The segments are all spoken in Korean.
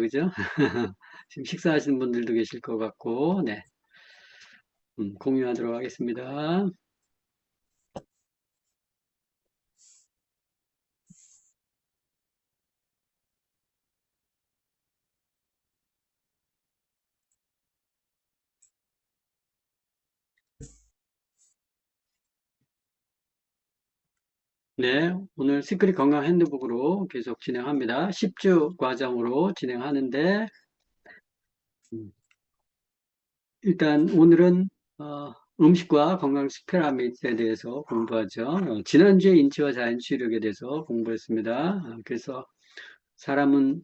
그죠? 지금 식사하시는 분들도 계실 것 같고, 네. 공유하도록 하겠습니다. 네, 오늘 시크릿 건강 핸드북으로 계속 진행합니다. 10주 과정으로 진행하는데, 음, 일단 오늘은 음식과 건강식 피라미드에 대해서 공부하죠. 지난주에 인치와 자연치유력에 대해서 공부했습니다. 그래서 사람은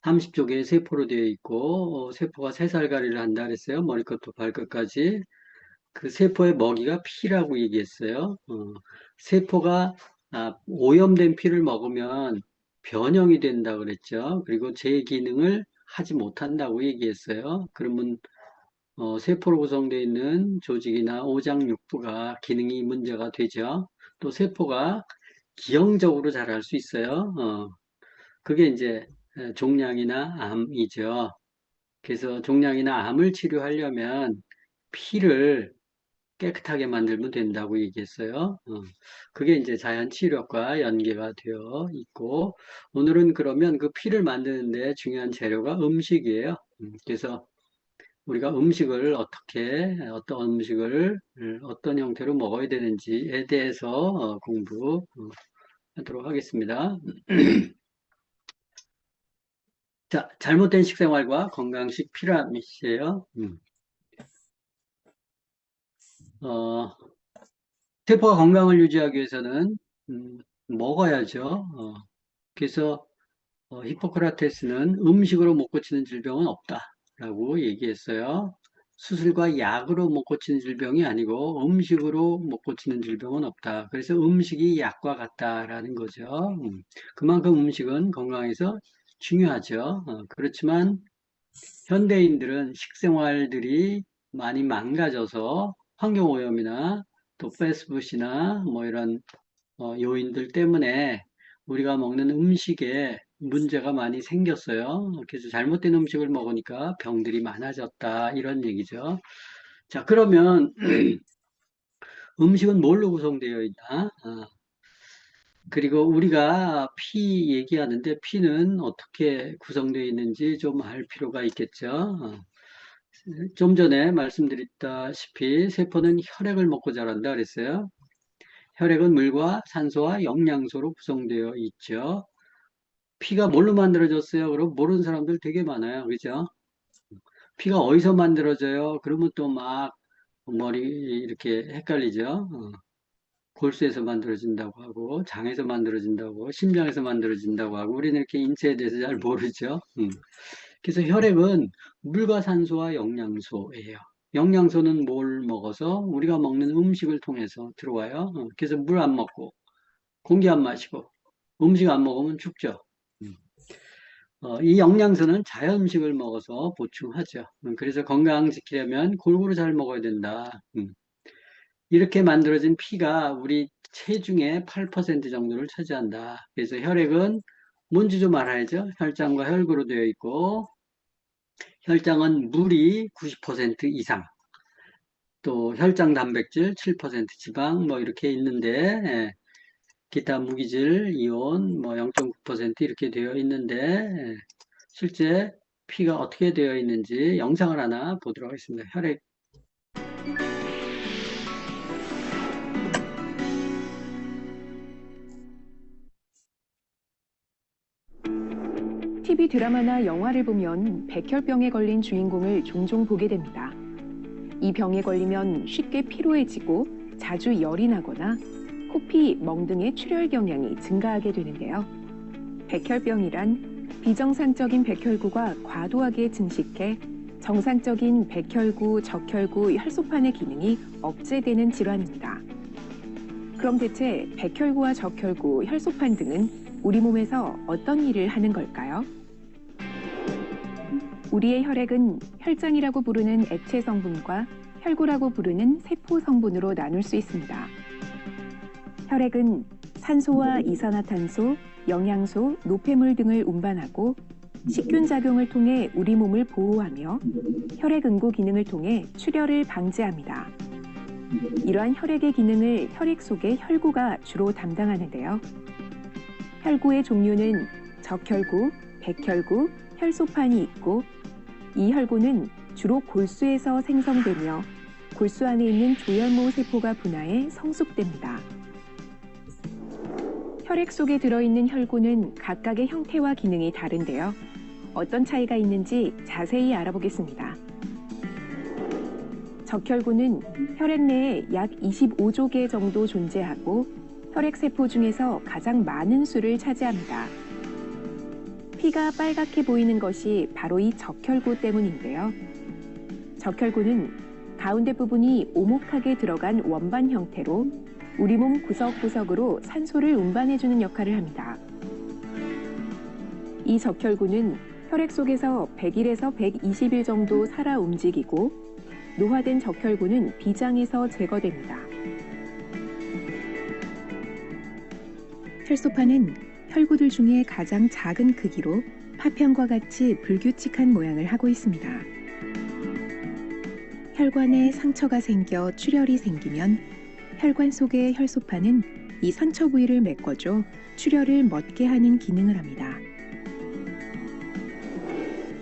30조 개의 세포로 되어 있고, 세포가 세살가리를 한다 그랬어요. 머리끝부터 발끝까지. 그 세포의 먹이가 피라고 얘기했어요. 세포가 오염된 피를 먹으면 변형이 된다 그랬죠. 그리고 제 기능을 하지 못한다고 얘기했어요. 그러면 세포로 구성되어 있는 조직이나 오장육부가 기능이 문제가 되죠. 또 세포가 기형적으로 자랄 수 있어요. 그게 이제 종양이나 암이죠. 그래서 종양이나 암을 치료하려면 피를 깨끗하게 만들면 된다고 얘기했어요. 그게 이제 자연 치료과 연계가 되어 있고, 오늘은 그러면 그 피를 만드는데 중요한 재료가 음식이에요. 그래서 우리가 음식을 어떤 음식을 어떤 형태로 먹어야 되는지에 대해서 공부하도록 하겠습니다. 자, 잘못된 식생활과 건강식 피라미드예요. 어, 세포가 건강을 유지하기 위해서는 먹어야죠. 그래서 히포크라테스는 음식으로 못 고치는 질병은 없다라고 얘기했어요. 수술과 약으로 못 고치는 질병이 아니고 음식으로 못 고치는 질병은 없다. 그래서 음식이 약과 같다라는 거죠. 그만큼 음식은 건강에서 중요하죠. 그렇지만 현대인들은 식생활들이 많이 망가져서 환경오염이나 또 패스트푸드나 뭐 이런 요인들 때문에 우리가 먹는 음식에 문제가 많이 생겼어요. 그래서 잘못된 음식을 먹으니까 병들이 많아졌다 이런 얘기죠. 자, 그러면 음식은 뭘로 구성되어 있나? 그리고 우리가 피 얘기하는데 피는 어떻게 구성되어 있는지 좀 알 필요가 있겠죠. 좀 전에 말씀드렸다시피 세포는 혈액을 먹고 자란다 그랬어요. 혈액은 물과 산소와 영양소로 구성되어 있죠. 피가 뭘로 만들어졌어요? 그럼 모르는 사람들 되게 많아요. 그죠? 피가 어디서 만들어져요? 그러면 또 막 머리 이렇게 헷갈리죠. 골수에서 만들어진다고 하고, 장에서 만들어진다고, 심장에서 만들어진다고 하고, 우리는 이렇게 인체에 대해서 잘 모르죠. 그래서 혈액은 물과 산소와 영양소예요. 영양소는 뭘 먹어서 우리가 먹는 음식을 통해서 들어와요. 그래서 물 안 먹고, 공기 안 마시고, 음식 안 먹으면 죽죠. 이 영양소는 자연 음식을 먹어서 보충하죠. 그래서 건강 지키려면 골고루 잘 먹어야 된다. 이렇게 만들어진 피가 우리 체중의 8% 정도를 차지한다. 그래서 혈액은 뭔지 좀 알아야죠. 혈장과 혈구로 되어 있고, 혈장은 물이 90% 이상, 또 혈장 단백질 7% 지방 뭐 이렇게 있는데, 기타 무기질, 이온 뭐 0.9% 이렇게 되어 있는데, 실제 피가 어떻게 되어 있는지 영상을 하나 보도록 하겠습니다. 혈액. TV 드라마나 영화를 보면 백혈병에 걸린 주인공을 종종 보게 됩니다. 이 병에 걸리면 쉽게 피로해지고 자주 열이 나거나 코피, 멍 등의 출혈 경향이 증가하게 되는데요. 백혈병이란 비정상적인 백혈구가 과도하게 증식해 정상적인 백혈구, 적혈구, 혈소판의 기능이 억제되는 질환입니다. 그럼 대체 백혈구와 적혈구, 혈소판 등은 우리 몸에서 어떤 일을 하는 걸까요? 우리의 혈액은 혈장이라고 부르는 액체 성분과 혈구라고 부르는 세포 성분으로 나눌 수 있습니다. 혈액은 산소와 이산화탄소, 영양소, 노폐물 등을 운반하고 식균 작용을 통해 우리 몸을 보호하며 혈액 응고 기능을 통해 출혈을 방지합니다. 이러한 혈액의 기능을 혈액 속의 혈구가 주로 담당하는데요. 혈구의 종류는 적혈구, 백혈구, 혈소판이 있고 이 혈구는 주로 골수에서 생성되며 골수 안에 있는 조혈모 세포가 분화해 성숙됩니다. 혈액 속에 들어있는 혈구는 각각의 형태와 기능이 다른데요. 어떤 차이가 있는지 자세히 알아보겠습니다. 적혈구는 혈액 내에 약 25조 개 정도 존재하고 혈액세포 중에서 가장 많은 수를 차지합니다. 피가 빨갛게 보이는 것이 바로 이 적혈구 때문인데요. 적혈구는 가운데 부분이 오목하게 들어간 원반 형태로 우리 몸 구석구석으로 산소를 운반해주는 역할을 합니다. 이 적혈구는 혈액 속에서 100일에서 120일 정도 살아 움직이고 노화된 적혈구는 비장에서 제거됩니다. 혈소판은 혈구들 중에 가장 작은 크기로 파편과 같이 불규칙한 모양을 하고 있습니다. 혈관에 상처가 생겨 출혈이 생기면 혈관 속의 혈소판은 이 상처 부위를 메꿔줘 출혈을 멎게 하는 기능을 합니다.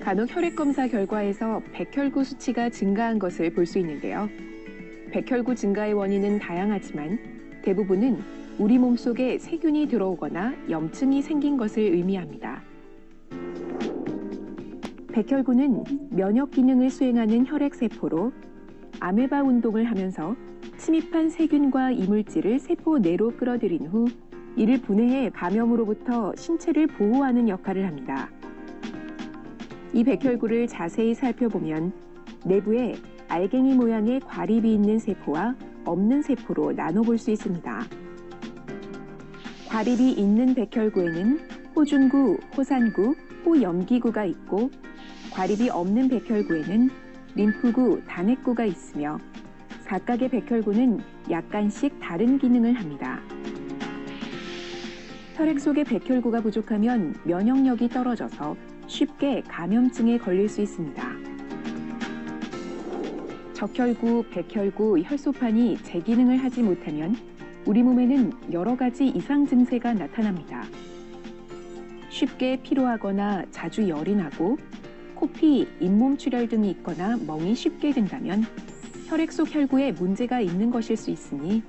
간혹 혈액 검사 결과에서 백혈구 수치가 증가한 것을 볼 수 있는데요. 백혈구 증가의 원인은 다양하지만 대부분은 우리 몸속에 세균이 들어오거나 염증이 생긴 것을 의미합니다. 백혈구는 면역 기능을 수행하는 혈액 세포로 아메바 운동을 하면서 침입한 세균과 이물질을 세포 내로 끌어들인 후 이를 분해해 감염으로부터 신체를 보호하는 역할을 합니다. 이 백혈구를 자세히 살펴보면 내부에 알갱이 모양의 과립이 있는 세포와 없는 세포로 나눠볼 수 있습니다. 과립이 있는 백혈구에는 호중구, 호산구, 호염기구가 있고 과립이 없는 백혈구에는 림프구, 단핵구가 있으며 각각의 백혈구는 약간씩 다른 기능을 합니다. 혈액 속에 백혈구가 부족하면 면역력이 떨어져서 쉽게 감염증에 걸릴 수 있습니다. 적혈구, 백혈구, 혈소판이 제 기능을 하지 못하면 우리 몸에는 여러 가지 이상 증세가 나타납니다. 쉽게 피로하거나 자주 열이 나고 코피, 잇몸 출혈 등이 있거나 멍이 쉽게 든다면 혈액 속 혈구에 문제가 있는 것일 수 있으니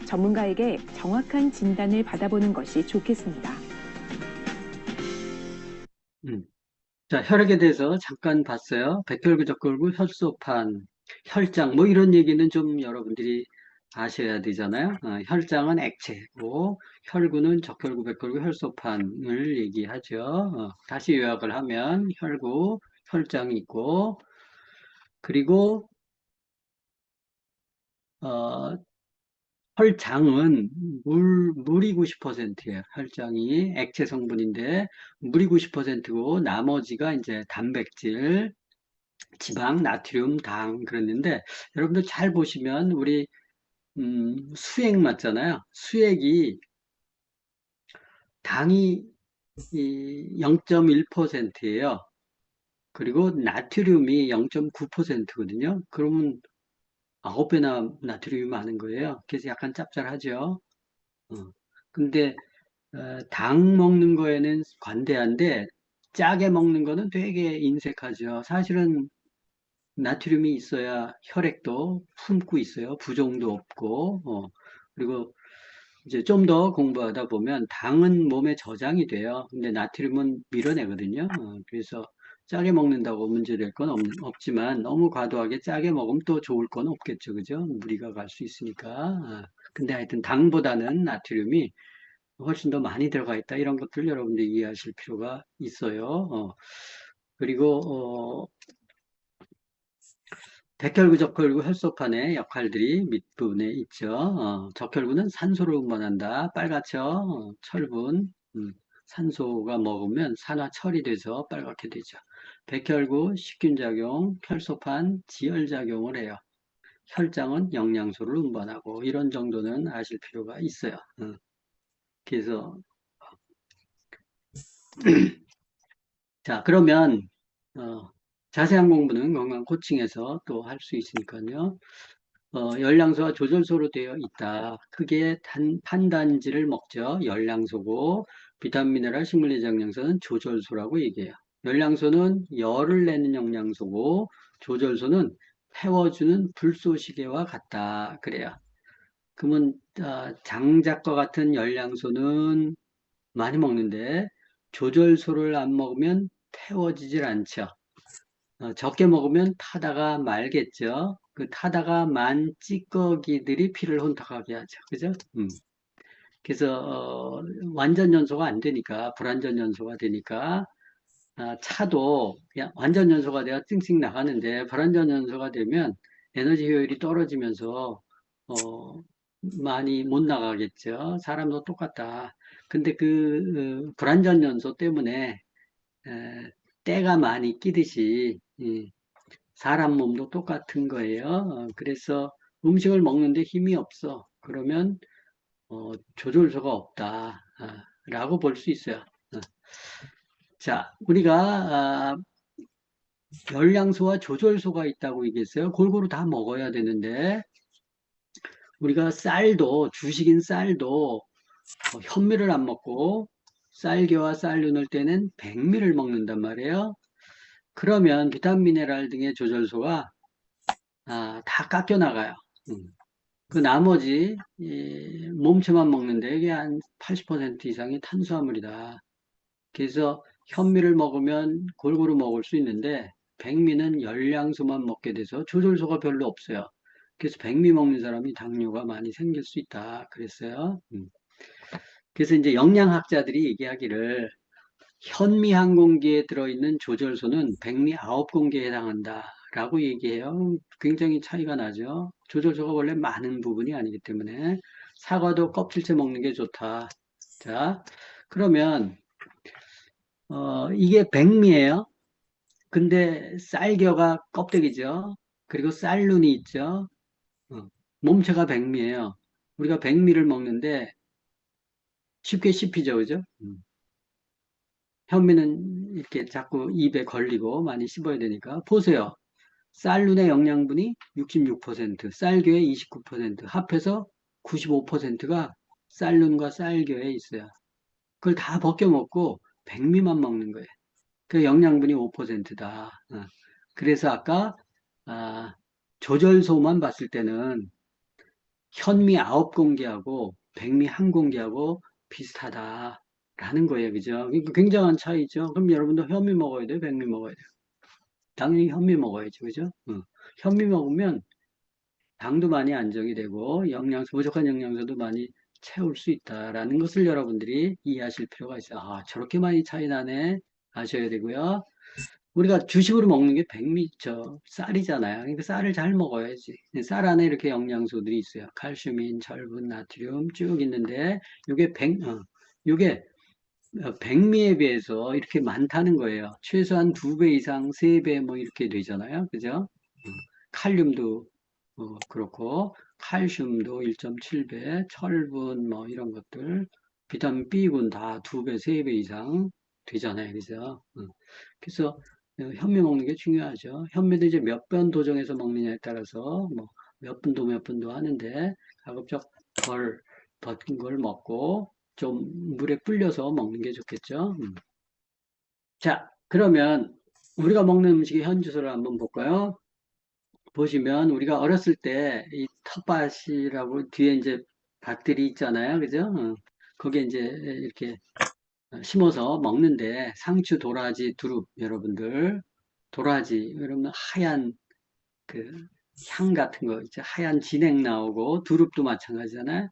전문가에게 정확한 진단을 받아보는 것이 좋겠습니다. 자, 혈액에 대해서 잠깐 봤어요. 백혈구, 적혈구, 혈소판, 혈장, 뭐 이런 얘기는 좀 여러분들이 아셔야 되잖아요. 혈장은 액체고, 혈구는 적혈구, 백혈구, 혈소판을 얘기하죠. 다시 요약을 하면 혈구, 혈장이 있고, 그리고 어, 혈장은 물이 90%예요. 혈장이 액체 성분인데 물이 90%고 나머지가 이제 단백질, 지방, 나트륨, 당 그랬는데 여러분들 잘 보시면 우리 수액 맞잖아요. 수액이 당이 0.1%예요. 그리고 나트륨이 0.9%거든요. 그러면 9배나 나트륨이 많은 거예요. 그래서 약간 짭짤하죠. 어. 근데 당 먹는 거에는 관대한데 짜게 먹는 거는 되게 인색하죠. 사실은 나트륨이 있어야 혈액도 품고 있어요. 부종도 없고, 그리고 이제 좀 더 공부하다 보면 당은 몸에 저장이 돼요. 근데 나트륨은 밀어내거든요. 그래서 짜게 먹는다고 문제될 건 없지만 너무 과도하게 짜게 먹으면 또 좋을 건 없겠죠. 그죠? 무리가 갈 수 있으니까. 근데 하여튼 당보다는 나트륨이 훨씬 더 많이 들어가 있다. 이런 것들 여러분들 이해하실 필요가 있어요. 그리고 백혈구, 적혈구, 혈소판의 역할들이 밑부분에 있죠. 적혈구는 산소를 운반한다. 빨갛죠. 철분, 산소가 먹으면 산화철이 돼서 빨갛게 되죠. 백혈구, 식균작용, 혈소판, 지혈작용을 해요. 혈장은 영양소를 운반하고 이런 정도는 아실 필요가 있어요. 그래서 자, 그러면, 어, 자세한 공부는 건강 코칭에서 또 할 수 있으니까요. 열량소와 조절소로 되어 있다. 크게 판단지를 먹죠. 열량소고, 비타민, 미네랄, 식물의 영양소는 조절소라고 얘기해요. 열량소는 열을 내는 영양소고, 조절소는 태워주는 불쏘시개와 같다. 그래요. 그러면 장작과 같은 열량소는 많이 먹는데 조절소를 안 먹으면 태워지질 않죠. 적게 먹으면 타다가 말겠죠. 그 타다가 만 찌꺼기들이 피를 혼탁하게 하죠. 그죠? 그래서 완전 연소가 안 되니까 불완전 연소가 되니까 차도 그냥 완전 연소가 돼야 찡찡 나가는데 불완전 연소가 되면 에너지 효율이 떨어지면서 어, 많이 못 나가겠죠. 사람도 똑같다. 근데 그 불완전 연소 때문에 에, 때가 많이 끼듯이 사람 몸도 똑같은 거예요. 그래서 음식을 먹는데 힘이 없어. 그러면 조절소가 없다. 라고 볼 수 있어요. 자, 우리가 열량소와 조절소가 있다고 얘기했어요. 골고루 다 먹어야 되는데 우리가 쌀도 주식인 쌀도 현미를 안 먹고 쌀겨와 쌀 넣을 때는 백미를 먹는단 말이에요. 그러면 비타민 미네랄 등의 조절소가 다 깎여 나가요. 그 나머지 몸체만 먹는데 이게 한 80% 이상이 탄수화물이다. 그래서 현미를 먹으면 골고루 먹을 수 있는데 백미는 열량소만 먹게 돼서 조절소가 별로 없어요. 그래서 백미 먹는 사람이 당뇨가 많이 생길 수 있다. 그랬어요. 그래서 이제 영양학자들이 얘기하기를 현미 한 공기에 들어있는 조절소는 백미 9공기에 해당한다. 라고 얘기해요. 굉장히 차이가 나죠. 조절소가 원래 많은 부분이 아니기 때문에 사과도 껍질째 먹는 게 좋다. 자, 그러면 이게 백미예요. 근데 쌀겨가 껍데기죠. 그리고 쌀눈이 있죠. 어, 몸체가 백미예요. 우리가 백미를 먹는데 쉽게 씹히죠, 그죠? 현미는 이렇게 자꾸 입에 걸리고 많이 씹어야 되니까. 보세요. 쌀눈의 영양분이 66%, 쌀겨의 29%, 합해서 95%가 쌀눈과 쌀겨에 있어요. 그걸 다 벗겨 먹고 백미만 먹는 거예요. 그 영양분이 5%다. 그래서 아까 아, 조절소만 봤을 때는 현미 9공기하고 백미 1공기하고 비슷하다라는 거예요. 그죠? 그러니까 굉장한 차이죠. 그럼 여러분도 현미 먹어야 돼요? 백미 먹어야 돼요? 당연히 현미 먹어야죠. 그죠? 현미 먹으면 당도 많이 안정이 되고 부족한 영양소도 많이 채울 수 있다라는 것을 여러분들이 이해하실 필요가 있어요. 저렇게 많이 차이 나네 아셔야 되고요. 우리가 주식으로 먹는 게 백미죠. 쌀이잖아요. 그러니까 쌀을 잘 먹어야지. 쌀 안에 이렇게 영양소들이 있어요. 칼슘인, 철분, 나트륨 쭉 있는데 이게 이게 백미에 비해서 이렇게 많다는 거예요. 최소한 2배 이상, 3배 뭐 이렇게 되잖아요. 그죠? 칼륨도 그렇고 칼슘도 1.7배, 철분 뭐 이런 것들, 비타민 B군 다 2배, 3배 이상 되잖아요. 그죠? 그래서 현미 먹는 게 중요하죠. 현미도 이제 몇 번 도정해서 먹느냐에 따라서 뭐 몇 분도 하는데 가급적 덜 벗긴 걸 먹고 좀 물에 불려서 먹는 게 좋겠죠. 자, 그러면 우리가 먹는 음식의 현주소를 한번 볼까요? 보시면 우리가 어렸을 때 이 텃밭이라고 뒤에 이제 밭들이 있잖아요. 그죠? 거기에 이제 이렇게 심어서 먹는데 상추, 도라지, 두릅 여러분들 도라지 그러면 하얀 그 향 같은 거 있죠. 하얀 진액 나오고 두릅도 마찬가지잖아요.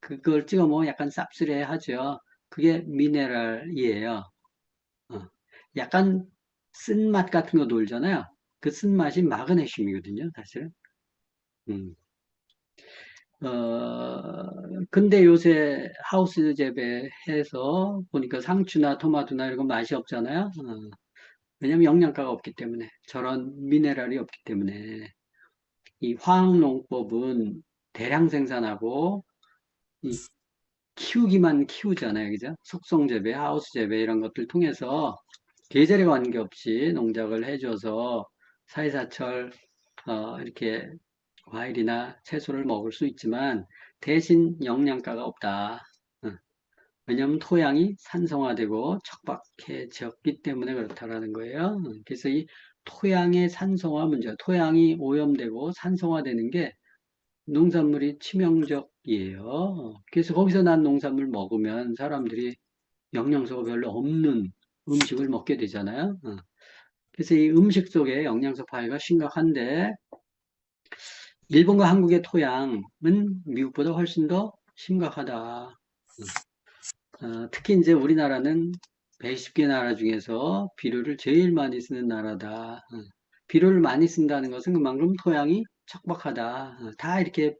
그걸 찍어 먹으면 약간 쌉쓸해 하죠. 그게 미네랄이에요. 어. 약간 쓴맛 같은 거 돌잖아요. 그 쓴맛이 마그네슘이거든요, 사실. 음. 근데 요새 하우스 재배해서 보니까 상추나 토마토나 이런 거 맛이 없잖아요. 왜냐면 영양가가 없기 때문에, 저런 미네랄이 없기 때문에. 이 화학농법은 대량 생산하고, 이 키우기만 키우잖아요. 그죠? 숙성 재배, 하우스 재배 이런 것들 통해서 계절에 관계없이 농작을 해줘서 사이사철 이렇게 과일이나 채소를 먹을 수 있지만 대신 영양가가 없다. 어, 왜냐하면 토양이 산성화되고 척박해졌기 때문에 그렇다라는 거예요. 그래서 이 토양의 산성화 문제, 토양이 오염되고 산성화되는 게 농산물이 치명적이에요. 그래서 거기서 난 농산물 먹으면 사람들이 영양소가 별로 없는 음식을 먹게 되잖아요. 그래서 이 음식 속에 영양소 파괴가 심각한데 일본과 한국의 토양은 미국보다 훨씬 더 심각하다. 특히 이제 우리나라는 120개 나라 중에서 비료를 제일 많이 쓰는 나라다. 비료를 많이 쓴다는 것은 그만큼 토양이 척박하다. 다 이렇게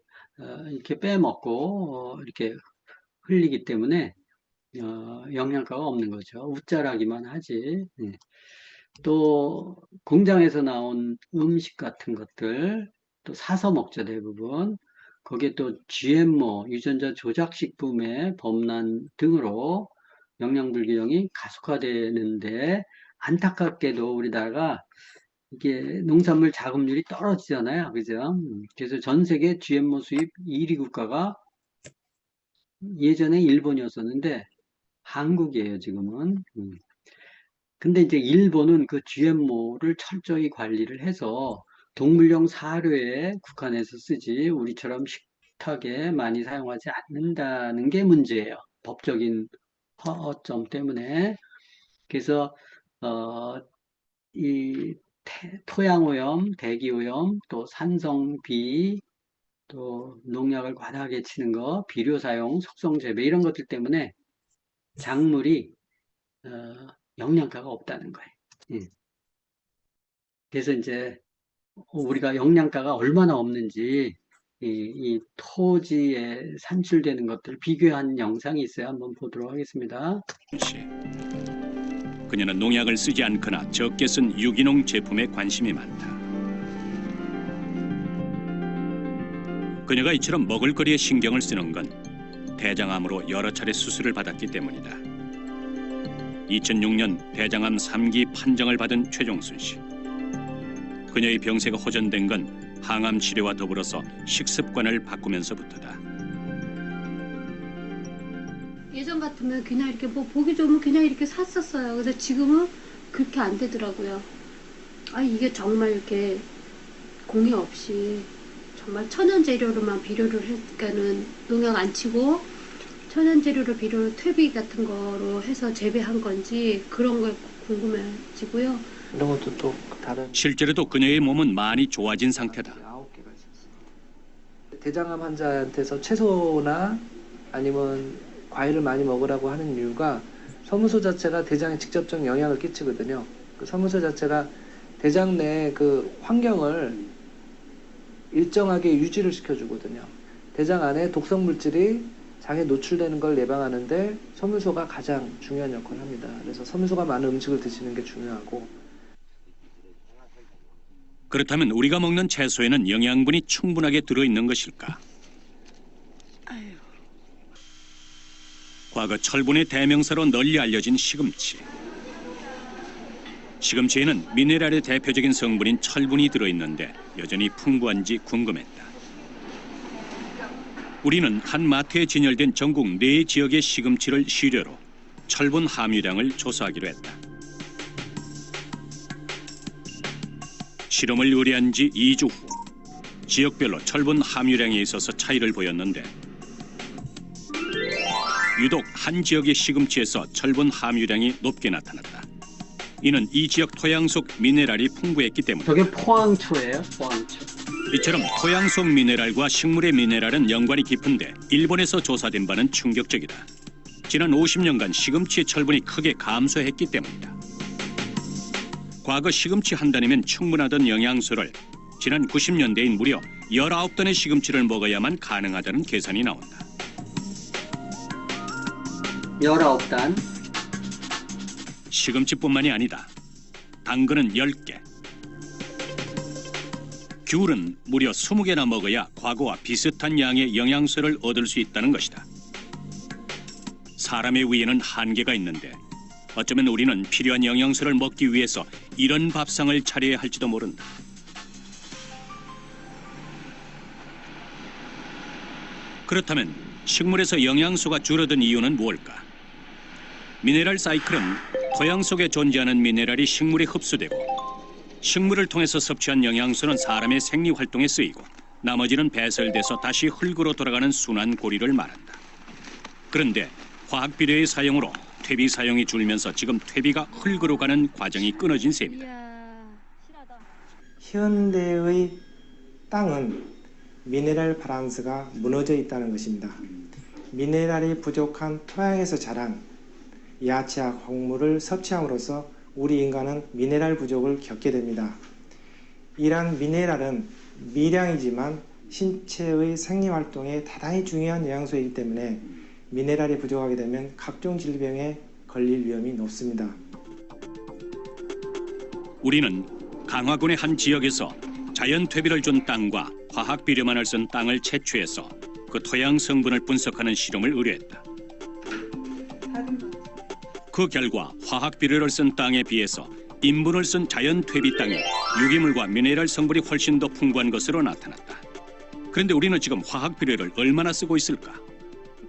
빼먹고, 이렇게 흘리기 때문에, 영양가가 없는 거죠. 웃자라기만 하지. 또, 공장에서 나온 음식 같은 것들, 또 사서 먹죠, 대부분. 거기에 또 GMO, 유전자 조작식품의 범람 등으로 영양 불균형이 가속화되는데, 안타깝게도 우리나라가 이게 농산물 자급률이 떨어지잖아요. 그죠? 그래서 전 세계 GMO 수입 1위 국가가 예전에 일본이었었는데 한국이에요, 지금은. 근데 이제 일본은 그 GMO를 철저히 관리를 해서 동물용 사료에 국한해서 쓰지 우리처럼 식탁에 많이 사용하지 않는다는 게 문제예요. 법적인 허점 때문에. 그래서 어, 이 토양오염, 대기오염, 또 산성비, 또 농약을 과다하게 치는 거, 비료 사용, 속성 재배 이런 것들 때문에 작물이 어, 영양가가 없다는 거예요. 예. 그래서 이제 우리가 영양가가 얼마나 없는지 이 토지에 산출되는 것들을 비교한 영상이 있어요. 한번 보도록 하겠습니다. 그녀는 농약을 쓰지 않거나 적게 쓴 유기농 제품에 관심이 많다. 그녀가 이처럼 먹을거리에 신경을 쓰는 건 대장암으로 여러 차례 수술을 받았기 때문이다. 2006년 대장암 3기 판정을 받은 최종순 씨. 그녀의 병세가 호전된 건 항암 치료와 더불어서 식습관을 바꾸면서부터다. 예전 같으면 그냥 이렇게 뭐 보기 좋으면 그냥 이렇게 샀었어요. 근데 지금은 그렇게 안 되더라고요. 아, 이게 정말 이렇게 공해 없이 정말 천연 재료로만 비료를 했으니까는 농약 안 치고 천연 재료로 비료를 퇴비 같은 거로 해서 재배한 건지 그런 걸 궁금해지고요. 이런 것도 또 다른 실제로도 그녀의 몸은 많이 좋아진 상태다. 9개가 있었어요. 대장암 환자한테서 채소나 아니면 과일을 많이 먹으라고 하는 이유가 섬유소 자체가 대장에 직접적 영향을 끼치거든요. 그 섬유소 자체가 대장 내 그 환경을 일정하게 유지를 시켜주거든요. 대장 안에 독성 물질이 장에 노출되는 걸 예방하는데 섬유소가 가장 중요한 역할을 합니다. 그래서 섬유소가 많은 음식을 드시는 게 중요하고. 그렇다면 우리가 먹는 채소에는 영양분이 충분하게 들어있는 것일까? 과거 철분의 대명사로 널리 알려진 시금치. 시금치에는 미네랄의 대표적인 성분인 철분이 들어있는데 여전히 풍부한지 궁금했다. 우리는 한 마트에 진열된 전국 4지역의 시금치를 시료로 철분 함유량을 조사하기로 했다. 실험을 의뢰한 지 2주 후 지역별로 철분 함유량에 있어서 차이를 보였는데 유독 한 지역의 시금치에서 철분 함유량이 높게 나타났다. 이는 이 지역 토양 속 미네랄이 풍부했기 때문이다. 저게 포항초예요, 포항초. 이처럼 토양 속 미네랄과 식물의 미네랄은 연관이 깊은데 일본에서 조사된 바는 충격적이다. 지난 50년간 시금치의 철분이 크게 감소했기 때문이다. 과거 시금치 한 단이면 충분하던 영양소를 지난 90년대인 무려 19단의 시금치를 먹어야만 가능하다는 계산이 나온다. 19단. 시금치뿐만이 아니다. 당근은 10개. 귤은 무려 20개나 먹어야 과거와 비슷한 양의 영양소를 얻을 수 있다는 것이다. 사람의 위에는 한계가 있는데 어쩌면 우리는 필요한 영양소를 먹기 위해서 이런 밥상을 차려야 할지도 모른다. 그렇다면 식물에서 영양소가 줄어든 이유는 무엇일까? 미네랄 사이클은 토양 속에 존재하는 미네랄이 식물에 흡수되고 식물을 통해서 섭취한 영양소는 사람의 생리 활동에 쓰이고 나머지는 배설돼서 다시 흙으로 돌아가는 순환 고리를 말한다. 그런데 화학 비료의 사용으로 퇴비 사용이 줄면서 지금 퇴비가 흙으로 가는 과정이 끊어진 셈이다. 이야, 실하다. 현대의 땅은 미네랄 밸런스가 무너져 있다는 것입니다. 미네랄이 부족한 토양에서 자란 야채와 곡물을 섭취함으로써 우리 인간은 미네랄 부족을 겪게 됩니다. 이러한 미네랄은 미량이지만 신체의 생리활동에 대단히 중요한 영양소이기 때문에 미네랄이 부족하게 되면 각종 질병에 걸릴 위험이 높습니다. 우리는 강화군의 한 지역에서 자연 퇴비를 준 땅과 화학 비료만을 쓴 땅을 채취해서 그 토양 성분을 분석하는 실험을 의뢰했다. 그 결과 화학 비료를 쓴 땅에 비해서 인분을 쓴 자연 퇴비 땅이 유기물과 미네랄 성분이 훨씬 더 풍부한 것으로 나타났다. 그런데 우리는 지금 화학 비료를 얼마나 쓰고 있을까?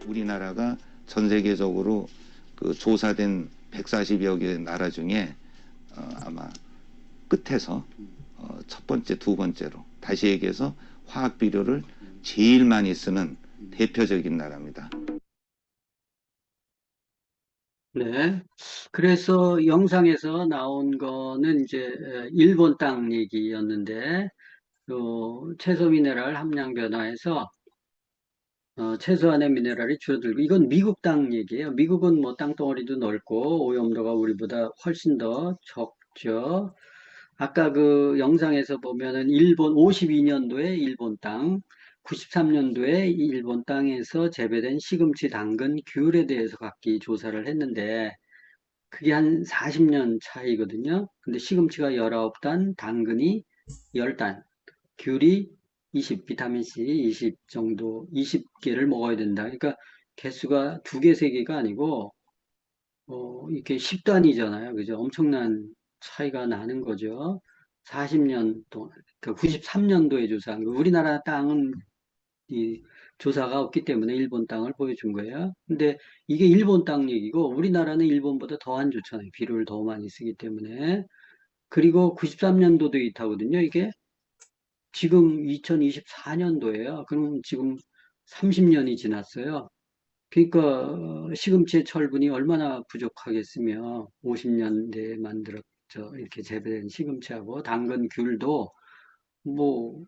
우리나라가 전 세계적으로 그 조사된 140여 개 나라 중에 아마 끝에서 첫 번째, 두 번째로 다시 얘기해서 화학 비료를 제일 많이 쓰는 대표적인 나라입니다. 네. 그래서 영상에서 나온 거는 이제 일본 땅 얘기였는데, 채소 미네랄 함량 변화에서 최소한의 미네랄이 줄어들고, 이건 미국 땅 얘기예요. 미국은 뭐 땅덩어리도 넓고 오염도가 우리보다 훨씬 더 적죠. 아까 그 영상에서 보면은 일본 52년도에 일본 땅, 93년도에 일본 땅에서 재배된 시금치, 당근, 귤에 대해서 각기 조사를 했는데 그게 한 40년 차이거든요. 근데 시금치가 19단, 당근이 10단, 귤이 20, 비타민C 20 정도, 20개를 먹어야 된다. 그러니까 개수가 2개, 3개가 아니고 이게 10단위잖아요. 그죠? 엄청난 차이가 나는 거죠. 40년 동안, 그 93년도에 조사한 거. 우리나라 땅은 이 조사가 없기 때문에 일본 땅을 보여준 거예요. 근데 이게 일본 땅 얘기고 우리나라는 일본보다 더 안 좋잖아요. 비료를 더 많이 쓰기 때문에. 그리고 93년도 데이터거든요. 이게 지금 2024년도예요. 그럼 지금 30년이 지났어요. 그러니까 시금치의 철분이 얼마나 부족하겠으며 50년대에 만들었죠. 이렇게 재배된 시금치하고 당근, 귤도 뭐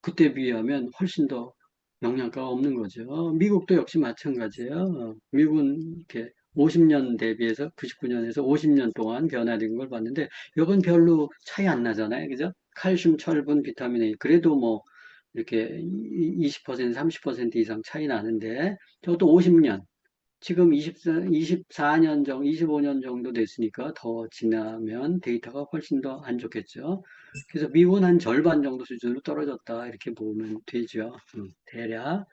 그때 비하면 훨씬 더 영양가가 없는 거죠. 미국도 역시 마찬가지예요. 미국은 이렇게 50년 대비해서 99년에서 50년 동안 변화된 걸 봤는데 이건 별로 차이 안 나잖아요. 그죠? 칼슘, 철분, 비타민 A 그래도 뭐 이렇게 20%, 30% 이상 차이 나는데 저것도 50년 지금 24년 정도, 25년 정도 됐으니까 더 지나면 데이터가 훨씬 더 안 좋겠죠. 그래서 미국은 한 절반 정도 수준으로 떨어졌다 이렇게 보면 되죠. 대략.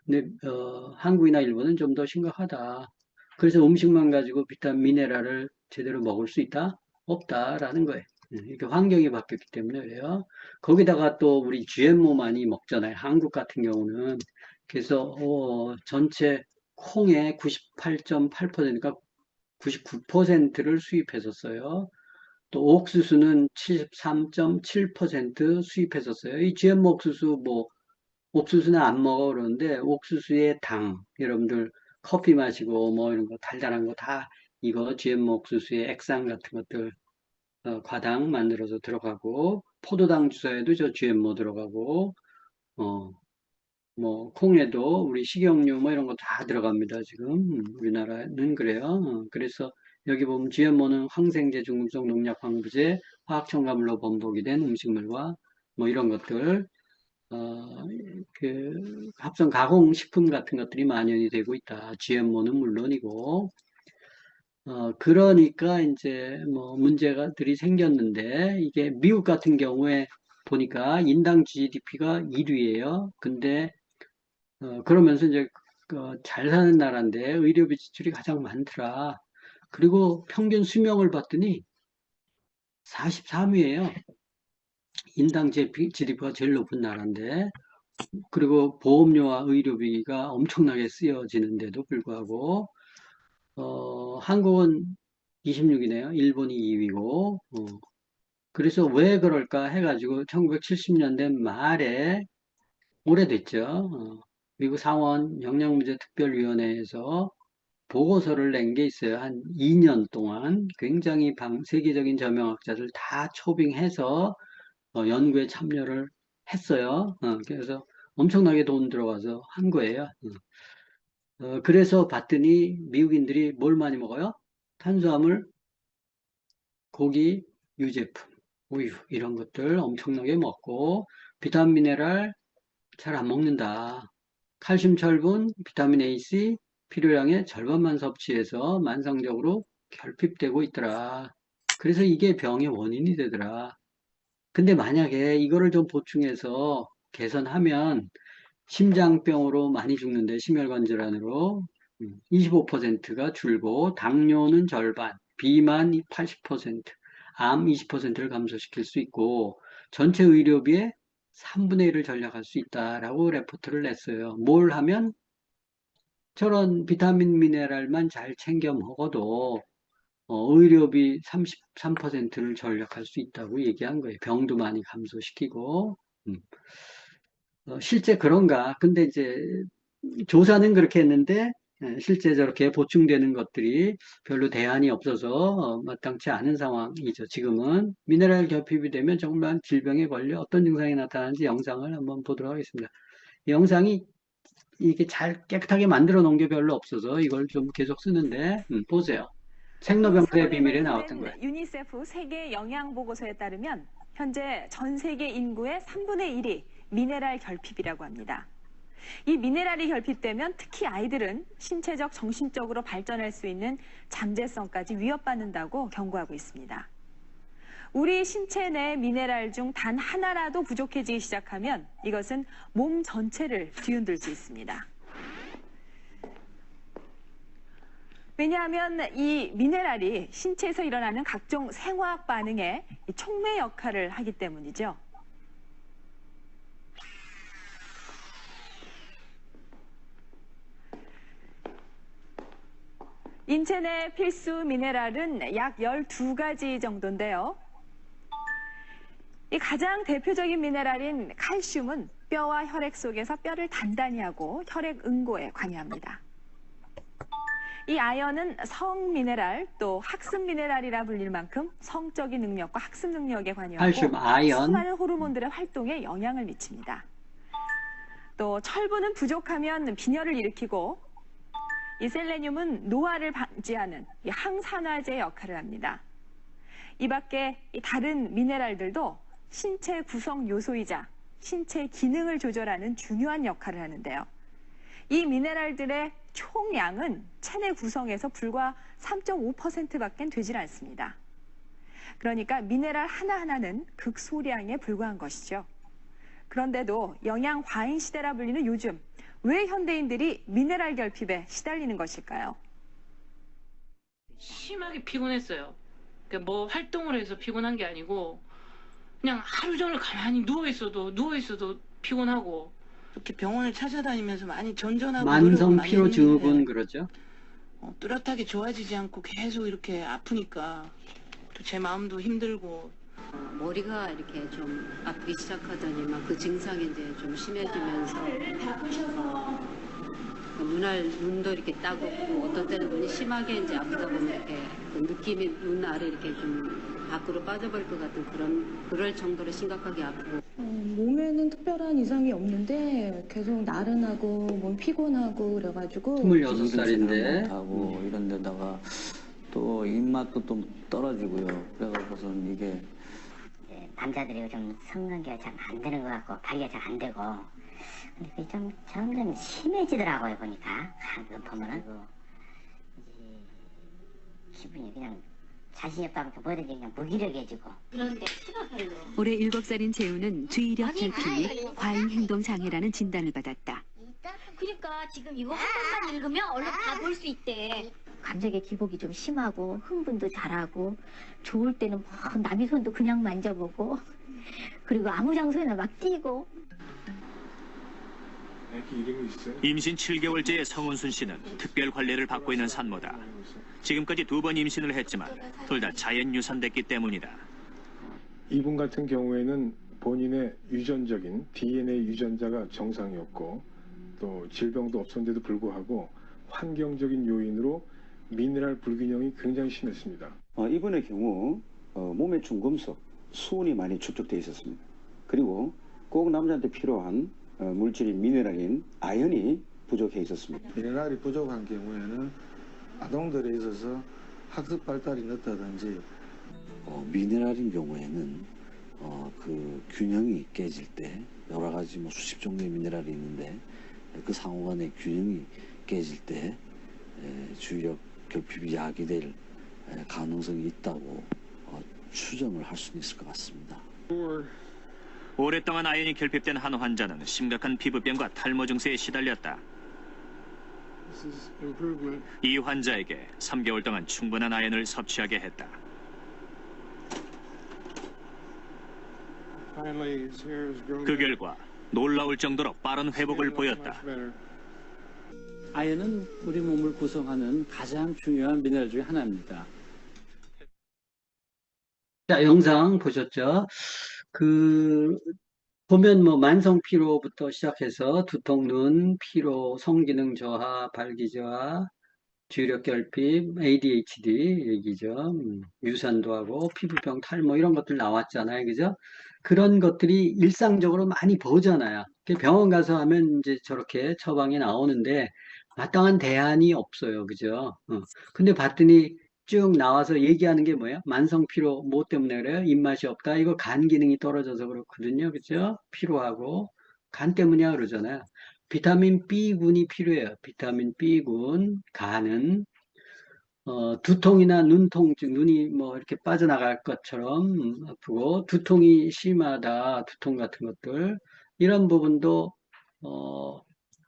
근데 한국이나 일본은 좀 더 심각하다. 그래서 음식만 가지고 비타민 미네랄을 제대로 먹을 수 있다? 없다라는 거예요. 이렇게 환경이 바뀌었기 때문에 그래요. 거기다가 또 우리 GMO 많이 먹잖아요. 한국 같은 경우는. 그래서 전체 콩의 98.8%가 99%를 수입했었어요. 또 옥수수는 73.7% 수입했었어요. 이 GMO 옥수수 뭐 옥수수는 안 먹어 그러는데 옥수수의 당 여러분들 커피 마시고 뭐 이런 거 달달한 거 다 이거 GMO 옥수수의 액상 같은 것들 과당 만들어서 들어가고 포도당 주사에도 저 GMO 들어가고 뭐 콩에도 우리 식용유 뭐 이런 거 다 들어갑니다. 지금 우리나라는 그래요. 그래서 여기 보면 GMO는 항생제, 중금속 농약, 방부제, 화학 첨가물로 번복이 된 음식물과 뭐 이런 것들 그 합성 가공 식품 같은 것들이 만연이 되고 있다. GMO는 물론이고 그러니까 이제 뭐 문제가들이 생겼는데 이게 미국 같은 경우에 보니까 인당 GDP가 1위예요. 근데 그러면서 이제 잘 사는 나라인데 의료비 지출이 가장 많더라. 그리고 평균 수명을 봤더니 43위예요. 인당 GDP가 제일 높은 나라인데, 그리고 보험료와 의료비가 엄청나게 쓰여지는데도 불구하고 한국은 26위네요. 일본이 2위고. 그래서 왜 그럴까 해가지고 1970년대 말에 오래됐죠. 미국 상원 영양문제특별위원회에서 보고서를 낸 게 있어요. 한 2년 동안 굉장히 세계적인 저명학자들 다 초빙해서 연구에 참여를 했어요. 그래서 엄청나게 돈 들어가서 한 거예요. 그래서 봤더니 미국인들이 뭘 많이 먹어요? 탄수화물, 고기, 유제품, 우유 이런 것들 엄청나게 먹고 비타민 미네랄 잘 안 먹는다. 칼슘, 철분, 비타민 A, C 필요량의 절반만 섭취해서 만성적으로 결핍되고 있더라. 그래서 이게 병의 원인이 되더라. 근데 만약에 이거를 좀 보충해서 개선하면 심장병으로 많이 죽는데 심혈관 질환으로 25%가 줄고 당뇨는 절반, 비만 80%, 암 20%를 감소시킬 수 있고 전체 의료비의 3분의 1을 절약할 수 있다라고 레포트를 냈어요. 뭘 하면 저런 비타민 미네랄만 잘 챙겨 먹어도 의료비 33%를 절약할 수 있다고 얘기한 거예요. 병도 많이 감소시키고. 실제 그런가? 근데 이제 조사는 그렇게 했는데 실제 저렇게 보충되는 것들이 별로 대안이 없어서 마땅치 않은 상황이죠. 지금은 미네랄 결핍이 되면 정말 질병에 걸려 어떤 증상이 나타나는지 영상을 한번 보도록 하겠습니다. 이 영상이 이게 잘 깨끗하게 만들어 놓은 게 별로 없어서 이걸 좀 계속 쓰는데 보세요. 생로병사의 비밀에 나왔던 거예요. 유니세프 세계 영양 보고서에 따르면 현재 전 세계 인구의 3분의 1이 미네랄 결핍이라고 합니다. 이 미네랄이 결핍되면 특히 아이들은 신체적, 정신적으로 발전할 수 있는 잠재성까지 위협받는다고 경고하고 있습니다. 우리 신체 내 미네랄 중 단 하나라도 부족해지기 시작하면 이것은 몸 전체를 뒤흔들 수 있습니다. 왜냐하면 이 미네랄이 신체에서 일어나는 각종 생화학 반응에 촉매 역할을 하기 때문이죠. 인체 내 필수 미네랄은 약 12가지 정도인데요. 이 가장 대표적인 미네랄인 칼슘은 뼈와 혈액 속에서 뼈를 단단히 하고 혈액 응고에 관여합니다. 이 아연은 성 미네랄 또 학습 미네랄이라 불릴 만큼 성적인 능력과 학습 능력에 관여하고 칼슘, 아연. 수많은 호르몬들의 활동에 영향을 미칩니다. 또 철분은 부족하면 빈혈을 일으키고 이 셀레늄은 노화를 방지하는 이 항산화제 역할을 합니다. 이 밖에 이 다른 미네랄들도 신체 구성 요소이자 신체 기능을 조절하는 중요한 역할을 하는데요. 이 미네랄들의 총량은 체내 구성에서 불과 3.5%밖에 되질 않습니다. 그러니까 미네랄 하나하나는 극소량에 불과한 것이죠. 그런데도 영양 과잉 시대라 불리는 요즘 왜 현대인들이 미네랄 결핍에 시달리는 것일까요? 심하게 피곤했어요. 그러니까 뭐 활동을 해서 피곤한 게 아니고 그냥 하루 종일 가만히 누워있어도 피곤하고 이렇게 병원을 찾아다니면서 많이 전전하고 만성 많이 피로 증후군 했는데 그러죠. 뚜렷하게 좋아지지 않고 계속 이렇게 아프니까 또 제 마음도 힘들고 머리가 이렇게 좀 아프기 시작하더니만 그 증상이 이제 좀 심해지면서 눈도 이렇게 따갑고 어떤 때는 눈이 심하게 이제 아프다 보면 이렇게 그 느낌이 눈 아래 이렇게 좀 밖으로 빠져버릴 것 같은 그럴 정도로 심각하게 아프고. 몸에는 특별한 이상이 없는데 계속 나른하고 몸 피곤하고 그래가지고 26살인데 하고 이런 데다가 또 입맛도 좀 떨어지고요. 그래갖고선 이게 남자들이 좀 성관계가 잘 안 되는 것 같고 발기가 잘 안 되고 근데 그게 좀 점점 심해지더라고요. 보니까 그거 보면은 이제 기분이 그냥 자신이 없다 보니까 뭐든지 그냥 무기력해지고. 그런데 올해 7살인 재우는 주의력 결핍 및 과잉 행동 장애라는 진단을 받았다. 그러니까 지금 이거 한 번만 읽으면 얼른 다 볼 수 있대. 감정의 기복이 좀 심하고 흥분도 잘하고 좋을 때는 막 남의 손도 그냥 만져보고 그리고 아무 장소에나 막 뛰고. 임신 7개월째의 성은순 씨는 특별 관리를 받고 있는 산모다. 지금까지 2번 임신을 했지만 둘 다 자연 유산됐기 때문이다. 이분 같은 경우에는 본인의 유전적인 DNA 유전자가 정상이었고 또 질병도 없었는데도 불구하고 환경적인 요인으로 미네랄 불균형이 굉장히 심했습니다. 이분의 경우 몸에 중금속, 수은이 많이 축적되어 있었습니다. 그리고 꼭 남자한테 필요한 물질인 미네랄인 아연이 부족해 있었습니다. 미네랄이 부족한 경우에는 아동들에 있어서 학습 발달이 늦다든지 미네랄인 경우에는 그 균형이 깨질 때 여러 가지 수십 종류의 미네랄이 있는데 그 상호 간의 균형이 깨질 때 주의력 결핍이 야기될 가능성이 있다고 추정을 할 수는 있을 것 같습니다. 오랫동안 아연이 결핍된 한 환자는 심각한 피부병과 탈모 증세에 시달렸다. 이 환자에게 3개월 동안 충분한 아연을 섭취하게 했다. 그 결과 놀라울 정도로 빠른 회복을 보였다. 아연은 우리 몸을 구성하는 가장 중요한 미네랄 중에 하나입니다. 자, 영상 보셨죠? 보면 만성 피로부터 시작해서 두통, 눈, 피로, 성기능 저하, 발기 저하, 주의력 결핍, ADHD 얘기죠. 유산도 하고 피부병, 탈모 이런 것들 나왔잖아요. 그죠? 그런 것들이 일상적으로 많이 보잖아요. 병원 가서 하면 이제 저렇게 처방이 나오는데 마땅한 대안이 없어요. 그죠? 근데 봤더니 쭉 나와서 얘기하는 게 뭐예요? 만성 피로, 뭐 때문에 그래요? 입맛이 없다. 이거 간 기능이 떨어져서 그렇거든요. 그죠? 피로하고 간 때문이야 그러잖아요. 비타민 B군이 필요해요. 비타민 B군, 간은 두통이나 눈통증, 눈이 뭐 이렇게 빠져나갈 것처럼 아프고 두통이 심하다, 두통 같은 것들 이런 부분도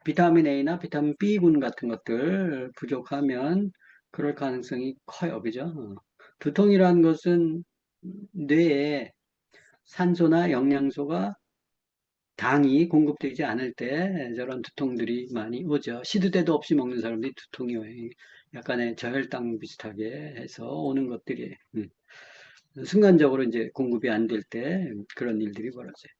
비타민 A나 비타민 B군 같은 것들 부족하면 그럴 가능성이 커요. 그죠? 두통이라는 것은 뇌에 산소나 영양소가 당이 공급되지 않을 때 저런 두통들이 많이 오죠. 시도 때도 없이 먹는 사람들이 두통이 와요. 약간의 저혈당 비슷하게 해서 오는 것들이 순간적으로 이제 공급이 안 될 때 그런 일들이 벌어져요.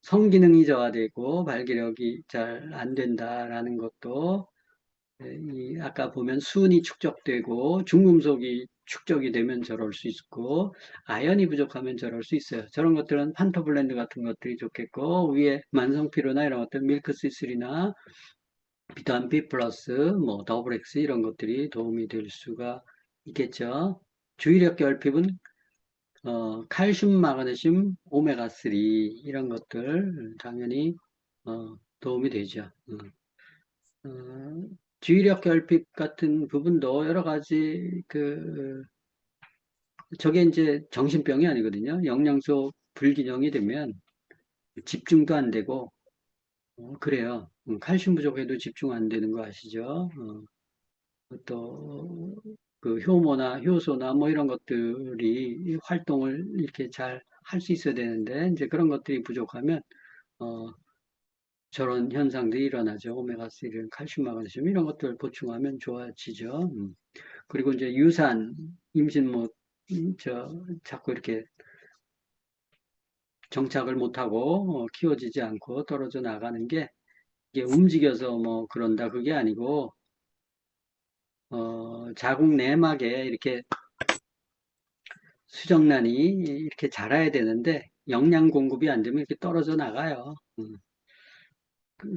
성기능이 저하되고 발기력이 잘 안 된다라는 것도 아까 보면 수은이 축적되고 중금속이 축적이 되면 저럴 수 있고 아연이 부족하면 저럴 수 있어요. 저런 것들은 판토블렌드 같은 것들이 좋겠고 위에 만성피로나 이런 것들 밀크시슬이나 비타민 B 플러스 뭐 더블 X 이런 것들이 도움이 될 수가 있겠죠. 주의력 결핍은 칼슘, 마그네슘, 오메가3 이런 것들 당연히 도움이 되죠. 주의력 결핍 같은 부분도 여러 가지 저게 이제 정신병이 아니거든요. 영양소 불균형이 되면 집중도 안 되고 그래요. 칼슘 부족해도 집중 안 되는 거 아시죠? 또 그 효모나 효소나 뭐 이런 것들이 활동을 이렇게 잘 할 수 있어야 되는데 이제 그런 것들이 부족하면 저런 현상들이 일어나죠. 오메가3, 칼슘, 마그네슘 이런 것들 보충하면 좋아지죠. 그리고 이제 유산, 임신 자꾸 이렇게 정착을 못하고 키워지지 않고 떨어져 나가는 게 이게 움직여서 뭐 그런다 그게 아니고 자궁 내막에 이렇게 수정란이 이렇게 자라야 되는데 영양 공급이 안 되면 이렇게 떨어져 나가요.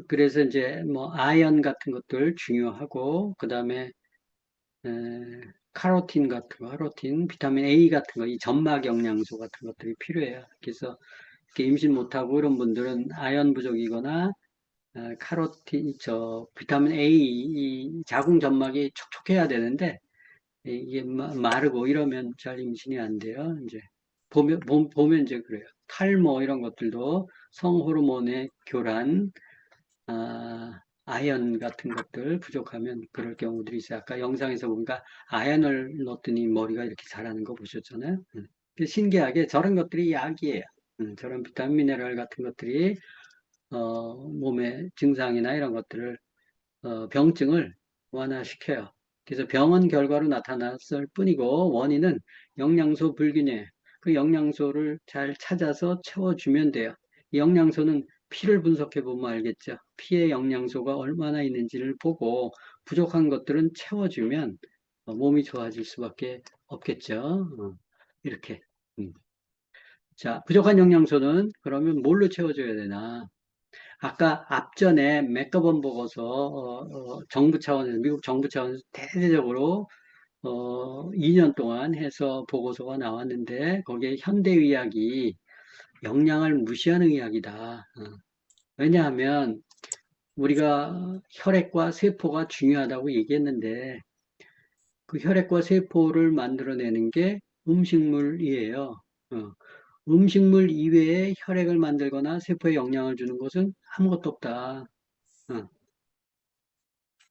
그래서 이제 뭐 아연 같은 것들 중요하고 그 다음에 카로틴 같은 거, 카로틴, 비타민 A 같은 거, 이 점막 영양소 같은 것들이 필요해요. 그래서 이렇게 임신 못하고 이런 분들은 아연 부족이거나 카로틴, 비타민 A, 이 자궁 점막이 촉촉해야 되는데 이게 마르고 이러면 잘 임신이 안 돼요. 이제 보면 이제 그래요. 탈모 이런 것들도 성호르몬의 교란, 아연 같은 것들 부족하면 그럴 경우들이 있어요. 아까 영상에서 보니까 아연을 넣었더니 머리가 이렇게 자라는 거 보셨잖아요. 신기하게 저런 것들이 약이에요. 저런 비타민 미네랄 같은 것들이 몸의 증상이나 이런 것들을 병증을 완화시켜요. 그래서 병원 결과로 나타났을 뿐이고 원인은 영양소 불균형. 그 영양소를 잘 찾아서 채워주면 돼요. 이 영양소는 피를 분석해 보면 알겠죠. 피에 영양소가 얼마나 있는지를 보고 부족한 것들은 채워주면 몸이 좋아질 수밖에 없겠죠. 이렇게. 자, 부족한 영양소는 그러면 뭘로 채워줘야 되나? 아까 앞전에 맥가번 보고서 정부 차원에서 미국 정부 차원에서 대대적으로 2년 동안 해서 보고서가 나왔는데 거기에 현대의학이 영양을 무시하는 의학이다. 왜냐하면 우리가 혈액과 세포가 중요하다고 얘기했는데 그 혈액과 세포를 만들어내는 게 음식물이에요. 음식물 이외에 혈액을 만들거나 세포에 영향을 주는 것은 아무것도 없다.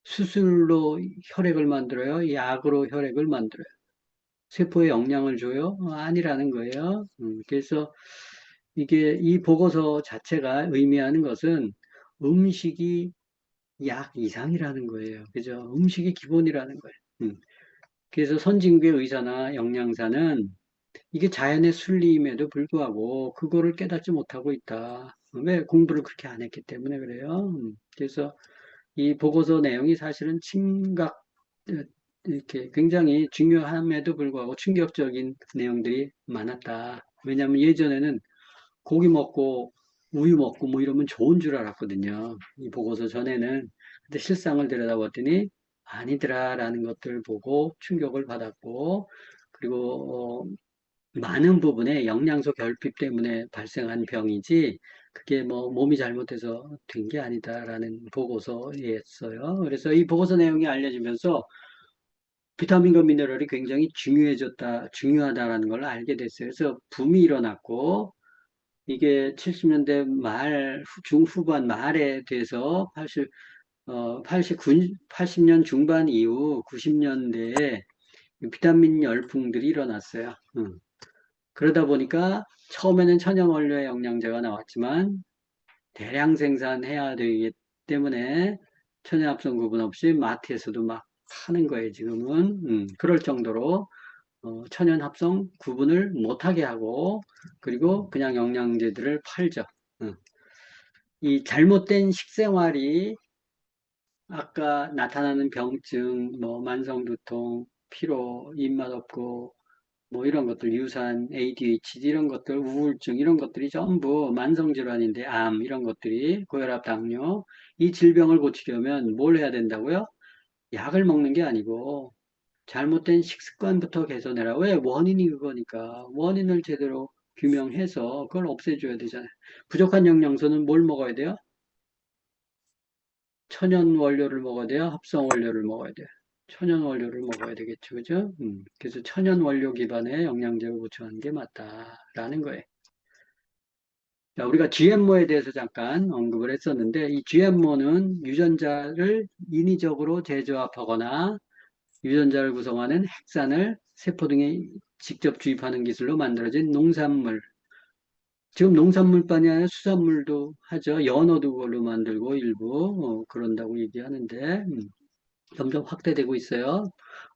수술로 혈액을 만들어요? 약으로 혈액을 만들어요? 세포에 영향을 줘요? 아니라는 거예요. 그래서 이게 이 보고서 자체가 의미하는 것은 음식이 약 이상이라는 거예요. 그죠? 음식이 기본이라는 거예요. 그래서 선진국의 의사나 영양사는 이게 자연의 순리임에도 불구하고 그거를 깨닫지 못하고 있다. 왜? 공부를 그렇게 안 했기 때문에 그래요. 그래서 이 보고서 내용이 사실은 이렇게 굉장히 중요함에도 불구하고 충격적인 내용들이 많았다. 왜냐하면 예전에는 고기 먹고 우유 먹고 뭐 이러면 좋은 줄 알았거든요. 이 보고서 전에는. 근데 실상을 들여다봤더니 아니더라라는 것들을 보고 충격을 받았고, 그리고 많은 부분에 영양소 결핍 때문에 발생한 병이지 그게 뭐 몸이 잘못해서 된 게 아니다라는 보고서였어요. 그래서 이 보고서 내용이 알려지면서 비타민과 미네랄이 굉장히 중요하다라는 걸 알게 됐어요. 그래서 붐이 일어났고 이게 70년대 중후반 말에 돼서 80년 중반 이후 90년대에 비타민 열풍들이 일어났어요. 그러다 보니까 처음에는 천연 원료의 영양제가 나왔지만 대량 생산해야 되기 때문에 천연 합성 구분 없이 마트에서도 막 파는 거예요, 지금은. 그럴 정도로 천연 합성 구분을 못하게 하고 그리고 그냥 영양제들을 팔죠. 이 잘못된 식생활이 아까 나타나는 병증, 뭐 만성두통, 피로, 입맛 없고 뭐 이런 것들, 유산, ADHD 이런 것들, 우울증 이런 것들이 전부 만성질환인데 암 이런 것들이 고혈압, 당뇨 이 질병을 고치려면 뭘 해야 된다고요? 약을 먹는 게 아니고 잘못된 식습관부터 개선해라. 왜? 원인이 그거니까. 원인을 제대로 규명해서 그걸 없애줘야 되잖아요. 부족한 영양소는 뭘 먹어야 돼요? 천연 원료를 먹어야 돼요? 합성 원료를 먹어야 돼요? 천연 원료를 먹어야 되겠죠. 그죠? 그래서 천연 원료 기반의 영양제를 보충하는 게 맞다라는 거예요. 자, 우리가 GMO에 대해서 잠깐 언급을 했었는데 이 GMO는 유전자를 인위적으로 재조합하거나 유전자를 구성하는 핵산을 세포 등에 직접 주입하는 기술로 만들어진 농산물. 지금 농산물뿐이 아니라 수산물도 하죠. 연어도 그걸로 만들고 일부 그런다고 얘기하는데 점점 확대되고 있어요.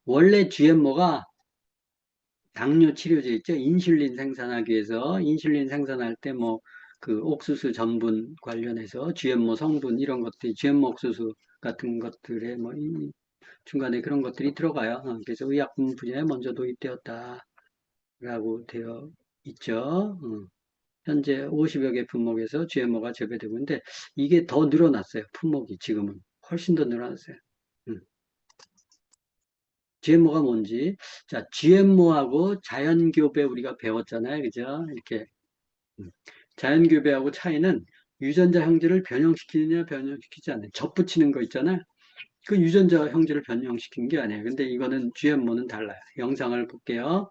원래 GMO가 당뇨 치료제 있죠. 인슐린 생산하기 위해서 인슐린 생산할 때 뭐 그 옥수수 전분 관련해서 GMO 성분 이런 것들이 GMO 옥수수 같은 것들에 뭐 중간에 그런 것들이 들어가요. 그래서 의약품 분야에 먼저 도입되었다라고 되어 있죠. 현재 50여 개 품목에서 GMO가 재배되고 있는데 이게 더 늘어났어요. 품목이 지금은 훨씬 더 늘어났어요. GMO가 뭔지. 자, GMO하고 자연교배 우리가 배웠잖아요. 그죠? 이렇게. 자연교배하고 차이는 유전자 형질을 변형시키느냐 변형시키지 않느냐. 접붙이는 거 있잖아요. 그 유전자 형질을 변형시킨 게 아니에요. 근데 이거는 GMO는 달라요. 영상을 볼게요.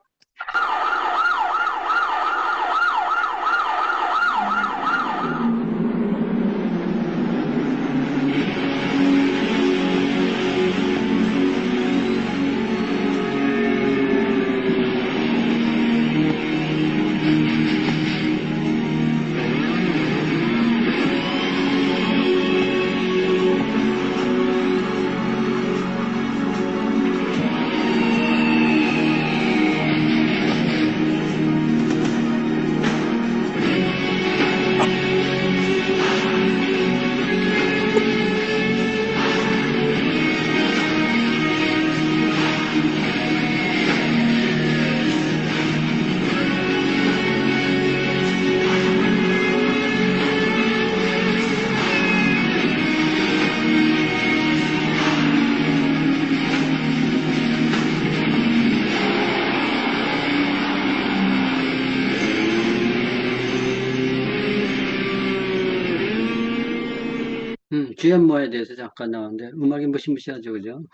GMO에 대해서 잠깐 나왔는데 음악이 무시무시하죠, 그죠?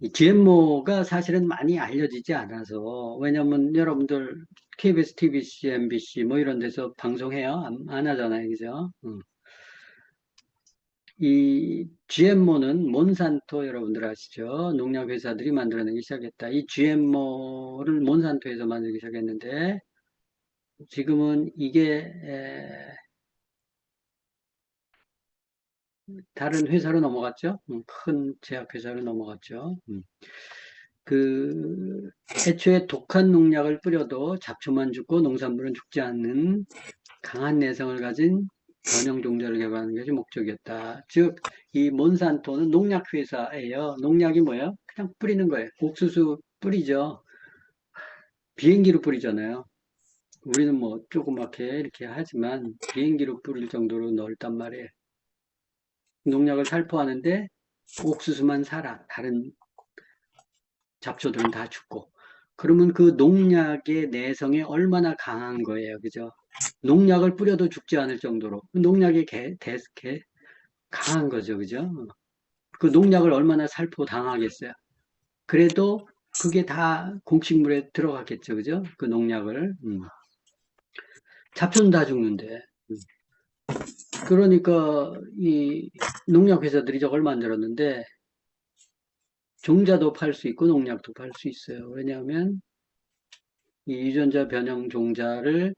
이 GMO가 사실은 많이 알려지지 않아서 왜냐면 여러분들 KBS, TBC, MBC 뭐 이런 데서 방송해요? 안 하잖아요, 그죠? 이 GMO는 몬산토 여러분들 아시죠? 농약 회사들이 만들어내기 시작했다. 이 GMO를 몬산토에서 만들기 시작했는데 지금은 이게 다른 회사로 넘어갔죠. 큰 제약회사로 넘어갔죠. 그 애초에 독한 농약을 뿌려도 잡초만 죽고 농산물은 죽지 않는 강한 내성을 가진 변형 종자를 개발하는 것이 목적이었다. 즉, 이 몬산토는 농약 회사예요. 농약이 뭐예요? 그냥 뿌리는 거예요. 옥수수 뿌리죠. 비행기로 뿌리잖아요. 우리는 뭐 조그맣게 이렇게 하지만 비행기로 뿌릴 정도로 넓단 말이에요. 농약을 살포하는데 옥수수만 살아. 다른 잡초들은 다 죽고. 그러면 그 농약의 내성이 얼마나 강한 거예요. 그죠? 농약을 뿌려도 죽지 않을 정도로. 농약이 강한 거죠. 그죠? 그 농약을 얼마나 살포당하겠어요. 그래도 그게 다 곡식물에 들어갔겠죠. 그죠? 그 농약을. 잡초는 다 죽는데. 그러니까 이 농약회사들이 저걸 만들었는데 종자도 팔 수 있고 농약도 팔 수 있어요. 왜냐하면 이 유전자 변형 종자를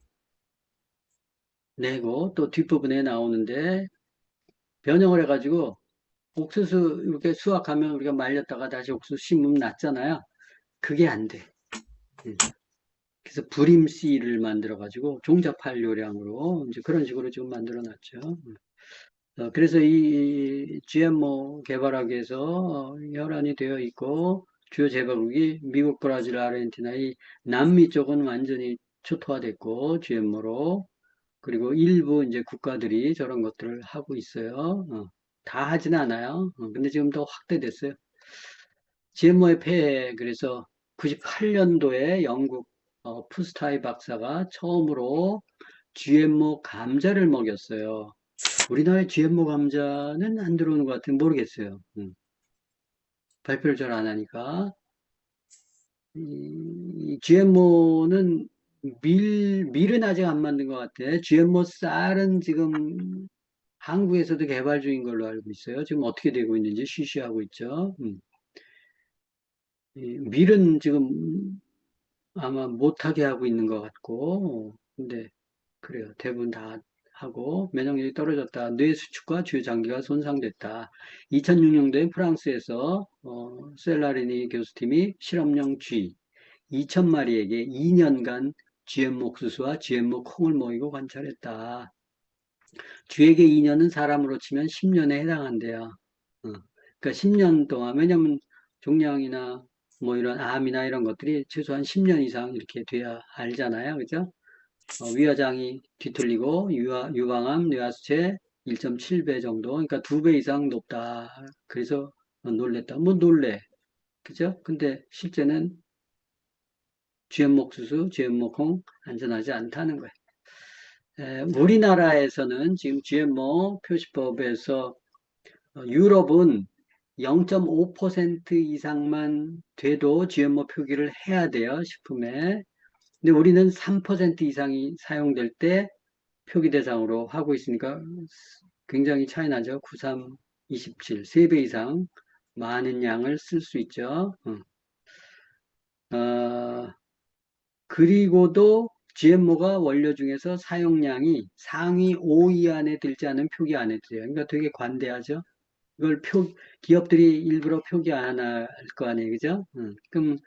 내고 또 뒷부분에 나오는데 변형을 해가지고 옥수수 이렇게 수확하면 우리가 말렸다가 다시 옥수수 심으면 낫잖아요. 그게 안 돼. 그래서 불임씨를 만들어가지고 종자팔 요량으로 이제 그런 식으로 지금 만들어 놨죠. 그래서 이 GMO 개발하기 위해서 혈안이 되어 있고 주요 재배국이 미국, 브라질, 아르헨티나 이 남미 쪽은 완전히 초토화됐고 GMO로 그리고 일부 이제 국가들이 저런 것들을 하고 있어요. 다 하지는 않아요. 근데 지금 더 확대됐어요. GMO의 폐해 그래서 98년도에 영국 푸스타이 박사가 처음으로 GMO 감자를 먹였어요. 우리나라에 GMO 감자는 안 들어오는 것 같은데 모르겠어요. 발표를 잘 안 하니까. 이 GMO는 밀은 아직 안 만든 것 같아. GMO 쌀은 지금 한국에서도 개발 중인 걸로 알고 있어요. 지금 어떻게 되고 있는지 쉬쉬하고 있죠. 밀은 지금 아마 못하게 하고 있는 것 같고, 근데 그래요. 대부분 다 하고 면역력이 떨어졌다. 뇌 수축과 주요 장기가 손상됐다. 2006년도에 프랑스에서 셀라리니 교수팀이 실험용 쥐 2,000마리에게 2년간 GMO 옥수수와 GMO 콩을 먹이고 관찰했다. 쥐에게 2년은 사람으로 치면 10년에 해당한대요. 그러니까 10년 동안 왜냐면 종양이나 뭐 이런 암이나 이런 것들이 최소한 10년 이상 이렇게 돼야 알잖아요. 그죠? 위화장이 뒤틀리고 유방암, 뇌하수체 1.7배 정도, 그러니까 2배 이상 높다. 그래서 놀랬다. 뭐 놀래. 그죠? 근데 실제는 GMO 옥수수, GMO 콩 안전하지 않다는 거예요. 우리나라에서는 지금 GMO 표시법에서 유럽은 0.5% 이상만 돼도 GMO 표기를 해야 돼요, 식품에. 근데 우리는 3% 이상이 사용될 때 표기 대상으로 하고 있으니까 굉장히 차이 나죠. 93, 27, 3배 이상 많은 양을 쓸 수 있죠. 그리고도 GMO가 원료 중에서 사용량이 상위 5위 안에 들지 않은 표기 안에 들어요. 그러니까 되게 관대하죠. 이걸 기업들이 일부러 표기 안 할 거 아니에요. 그죠? 그럼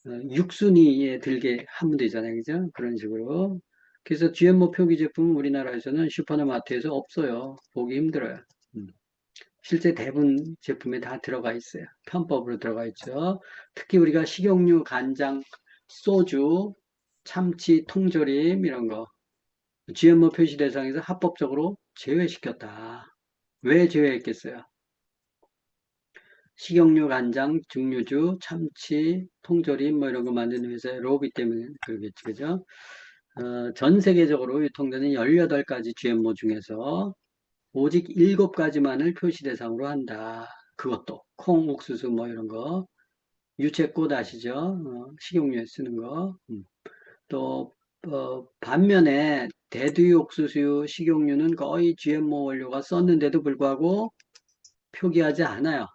6순위에 들게 하면 되잖아요. 그죠? 그런 식으로. 그래서 GMO 표기 제품은 우리나라에서는 슈퍼나 마트에서 없어요. 보기 힘들어요. 실제 대부분 제품에 다 들어가 있어요. 편법으로 들어가 있죠. 특히 우리가 식용유, 간장, 소주, 참치, 통조림 이런 거 GMO 표시 대상에서 합법적으로 제외시켰다. 왜 제외했겠어요? 식용유, 간장, 증류주, 참치, 통조림 뭐 이런 거 만드는 회사의 로비 때문에 그러겠죠. 그죠? 전 세계적으로 유통되는 18가지 GMO 중에서 오직 7가지만을 표시 대상으로 한다. 그것도 콩, 옥수수 뭐 이런 거, 유채꽃 아시죠? 식용유에 쓰는 거. 또 반면에 대두유, 옥수수유, 식용유는 거의 GMO 원료가 썼는데도 불구하고 표기하지 않아요.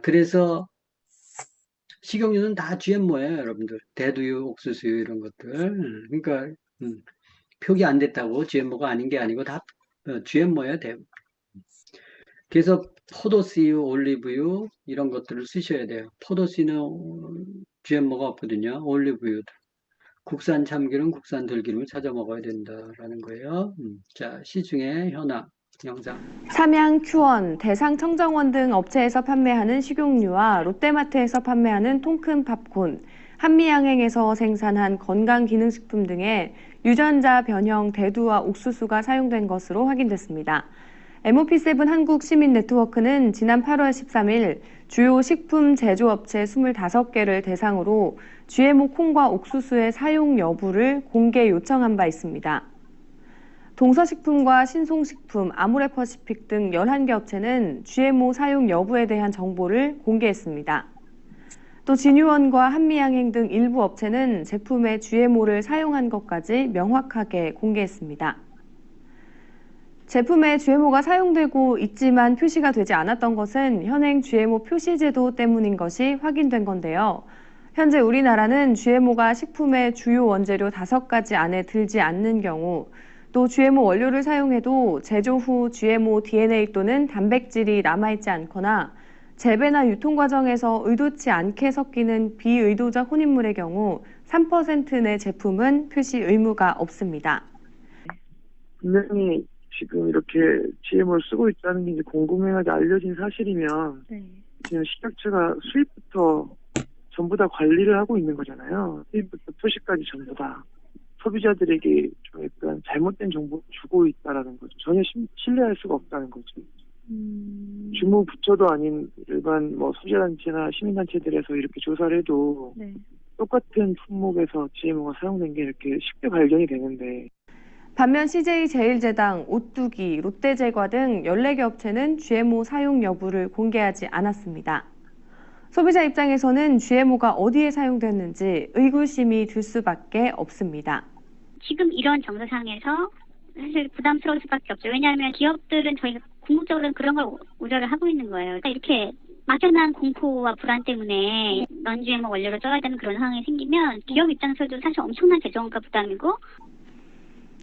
그래서 식용유는 다 GMO예요, 여러분들. 대두유, 옥수수유 이런 것들. 그러니까 표기 안 됐다고 GMO가 아닌 게 아니고 다 GMO예요, 대부분. 그래서 포도씨유, 올리브유 이런 것들을 쓰셔야 돼요. 포도씨는 GMO가 없거든요. 올리브유도. 국산 참기름, 국산 들기름을 찾아 먹어야 된다라는 거예요. 자, 시중에 현황 영상. 삼양, 큐원, 대상 청정원 등 업체에서 판매하는 식용유와 롯데마트에서 판매하는 통큰 팝콘, 한미양행에서 생산한 건강기능식품 등의 유전자 변형 대두와 옥수수가 사용된 것으로 확인됐습니다. MOP7 한국시민네트워크는 지난 8월 13일 주요 식품 제조업체 25개를 대상으로 GMO 콩과 옥수수의 사용 여부를 공개 요청한 바 있습니다. 동서식품과 신송식품, 아모레퍼시픽 등 11개 업체는 GMO 사용 여부에 대한 정보를 공개했습니다. 또 진유원과 한미양행 등 일부 업체는 제품에 GMO를 사용한 것까지 명확하게 공개했습니다. 제품에 GMO가 사용되고 있지만 표시가 되지 않았던 것은 현행 GMO 표시제도 때문인 것이 확인된 건데요. 현재 우리나라는 GMO가 식품의 주요 원재료 5가지 안에 들지 않는 경우, 또 GMO 원료를 사용해도 제조 후 GMO DNA 또는 단백질이 남아있지 않거나 재배나 유통 과정에서 의도치 않게 섞이는 비의도적 혼인물의 경우 3% 내 제품은 표시 의무가 없습니다. 분명히 지금 이렇게 GMO를 쓰고 있다는 게 이제 공공연하게 알려진 사실이면 지금 식약처가 수입부터 전부 다 관리를 하고 있는 거잖아요. 수입부터 표시까지 전부 다. 소비자들에게 좀 약간 잘못된 정보를 주고 있다라는 거죠. 전혀 신뢰할 수가 없다는 거죠. 주무 부처도 아닌 일반 뭐 소비자단체나 시민단체들에서 이렇게 조사를 해도 똑같은 품목에서 GMO가 사용된 게 이렇게 쉽게 발견이 되는데, 반면 CJ제일제당, 오뚜기, 롯데제과 등 14개 업체는 GMO 사용 여부를 공개하지 않았습니다. 소비자 입장에서는 GMO가 어디에 사용됐는지 의구심이 들 수밖에 없습니다. 지금 이런 정서상에서 사실 부담스러울 수밖에 없죠. 왜냐하면 기업들은 저희가 궁극적으로는 그런 걸 우려를 하고 있는 거예요. 이렇게 막연한 공포와 불안 때문에 non-GMO 원료를 써야 되는 그런 상황이 생기면 기업 입장에서도 사실 엄청난 재정과 부담이고,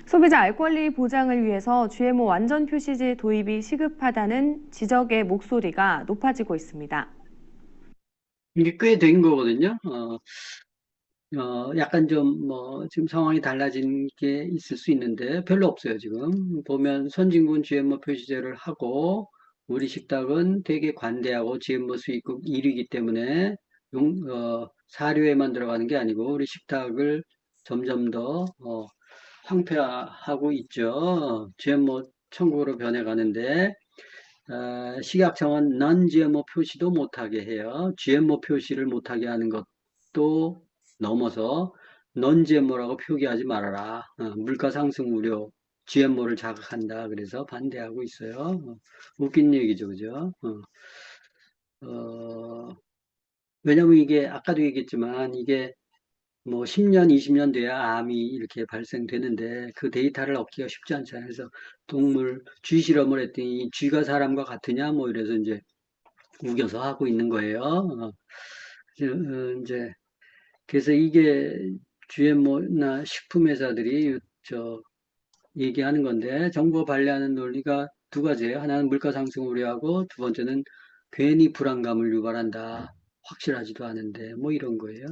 소비자 알 권리 보장을 위해서 GMO 완전 표시제 도입이 시급하다는 지적의 목소리가 높아지고 있습니다. 이게 꽤 된 거거든요. 약간 좀 지금 상황이 달라진 게 있을 수 있는데 별로 없어요. 지금 보면 선진국은 GMO 표시제를 하고 우리 식탁은 되게 관대하고 GMO 수입국 1위이기 때문에 사료에만 들어가는 게 아니고 우리 식탁을 점점 더 황폐화하고 있죠. GMO 천국으로 변해가는데 식약청은 non-GMO 표시도 못하게 해요. GMO 표시를 못하게 하는 것도 넘어서 non-GMO라고 표기하지 말아라. 물가 상승 우려, GMO를 자극한다. 그래서 반대하고 있어요. 웃긴 얘기죠, 그죠? 왜냐면 이게 아까도 얘기했지만 이게 뭐 10년, 20년 돼야 암이 이렇게 발생되는데 그 데이터를 얻기가 쉽지 않잖아요. 그래서 동물 쥐 실험을 했더니 쥐가 사람과 같으냐 뭐 이래서 이제 우겨서 하고 있는 거예요. 이제 그래서 이게 GMO나 식품 회사들이 얘기하는 건데 정부가 관리하는 논리가 두 가지예요. 하나는 물가 상승 우려하고 두 번째는 괜히 불안감을 유발한다. 확실하지도 않은데 뭐 이런 거예요.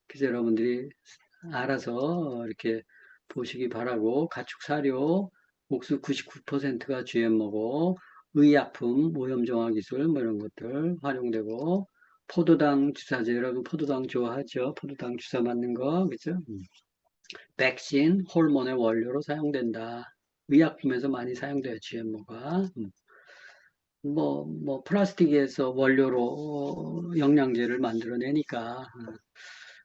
그래서 여러분들이 알아서 이렇게 보시기 바라고, 가축 사료, 옥수 99%가 GMO고, 의약품, 오염정화 기술 뭐 이런 것들 활용되고, 포도당 주사제, 여러분 포도당 좋아하죠? 포도당 주사 맞는 거, 그죠? 백신, 호르몬의 원료로 사용된다. 의약품에서 많이 사용돼요, GMO가. 플라스틱에서 원료로 영양제를 만들어내니까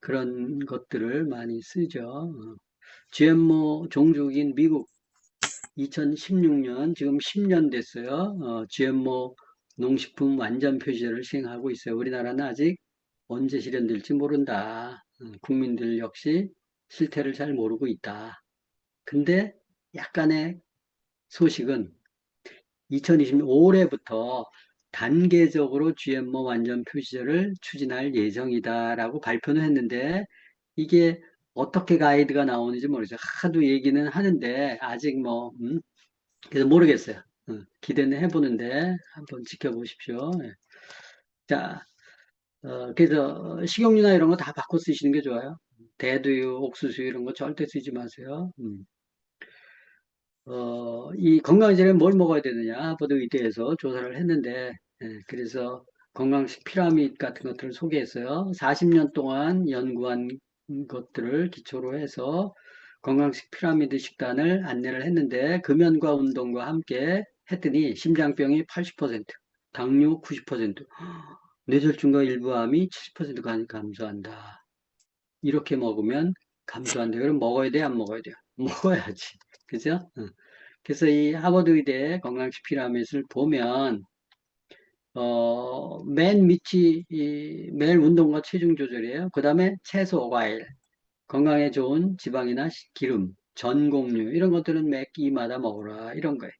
그런 것들을 많이 쓰죠. GMO 종족인 미국 2016년 지금 10년 됐어요. GMO 농식품 완전 표시제를 시행하고 있어요. 우리나라는 아직 언제 실현될지 모른다. 국민들 역시 실태를 잘 모르고 있다. 근데 약간의 소식은 2020년 올해부터 단계적으로 GMO 완전 표시제를 추진할 예정이다라고 발표는 했는데 이게 어떻게 가이드가 나오는지 모르죠. 하도 얘기는 하는데 아직 그래서 모르겠어요. 기대는 해보는데 한번 지켜보십시오. 예. 자, 그래서 식용유나 이런 거 다 바꿔 쓰시는 게 좋아요. 대두유, 옥수수 이런 거 절대 쓰지 마세요. 이 건강해지려면 뭘 먹어야 되느냐, 하버드 의대에서 조사를 했는데, 그래서 건강식 피라미드 같은 것들을 소개했어요. 40년 동안 연구한 것들을 기초로 해서 건강식 피라미드 식단을 안내를 했는데, 금연과 운동과 함께 했더니 심장병이 80%, 당뇨 90%, 뇌졸중과 일부암이 70% 감소한다. 이렇게 먹으면 감소한대요. 그럼 먹어야 돼, 안 먹어야 돼요? 먹어야지. 그죠? 그래서 이 하버드 의대 건강식 피라미드를 보면, 맨 밑이 매일 운동과 체중 조절이에요. 그 다음에 채소, 과일, 건강에 좋은 지방이나 기름, 전곡류, 이런 것들은 매 끼마다 먹어라. 이런 거예요.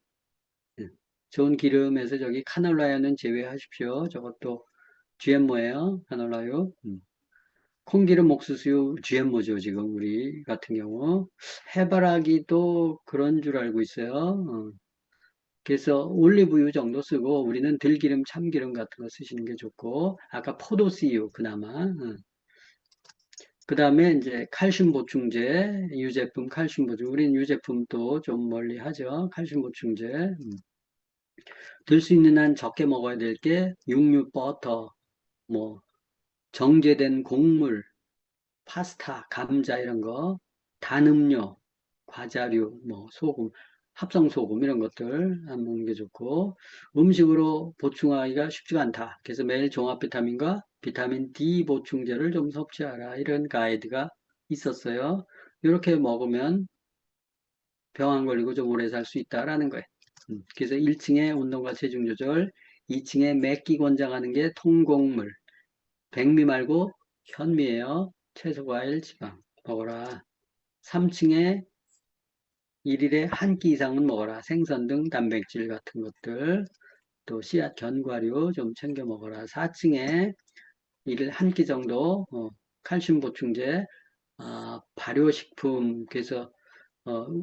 좋은 기름에서 저기 카놀라유는 제외하십시오. 저것도 GMO예요. 카놀라유. 콩기름, 옥수수유, GMO죠. 지금 우리 같은 경우. 해바라기도 그런 줄 알고 있어요. 그래서 올리브유 정도 쓰고 우리는 들기름, 참기름 같은 거 쓰시는 게 좋고 아까 포도씨유 그나마. 그 다음에 이제 칼슘 보충제, 유제품 칼슘 보충. 우리는 유제품도 좀 멀리 하죠. 칼슘 보충제. 들 수 있는 한 적게 먹어야 될 게 육류, 버터, 정제된 곡물, 파스타, 감자 이런 거, 단 음료, 과자류, 소금, 합성소금 이런 것들 안 먹는 게 좋고 음식으로 보충하기가 쉽지가 않다. 그래서 매일 종합 비타민과 비타민 D 보충제를 좀 섭취하라. 이런 가이드가 있었어요. 이렇게 먹으면 병 안 걸리고 좀 오래 살 수 있다라는 거예요. 그래서 1층에 운동과 체중 조절, 2층에 맵기 권장하는 게 통곡물, 백미 말고 현미예요. 채소, 과일, 지방 먹어라. 3층에 1일에 한 끼 이상은 먹어라. 생선 등 단백질 같은 것들, 또 씨앗, 견과류 좀 챙겨 먹어라. 4층에 1일 한 끼 정도 칼슘 보충제, 발효식품, 그래서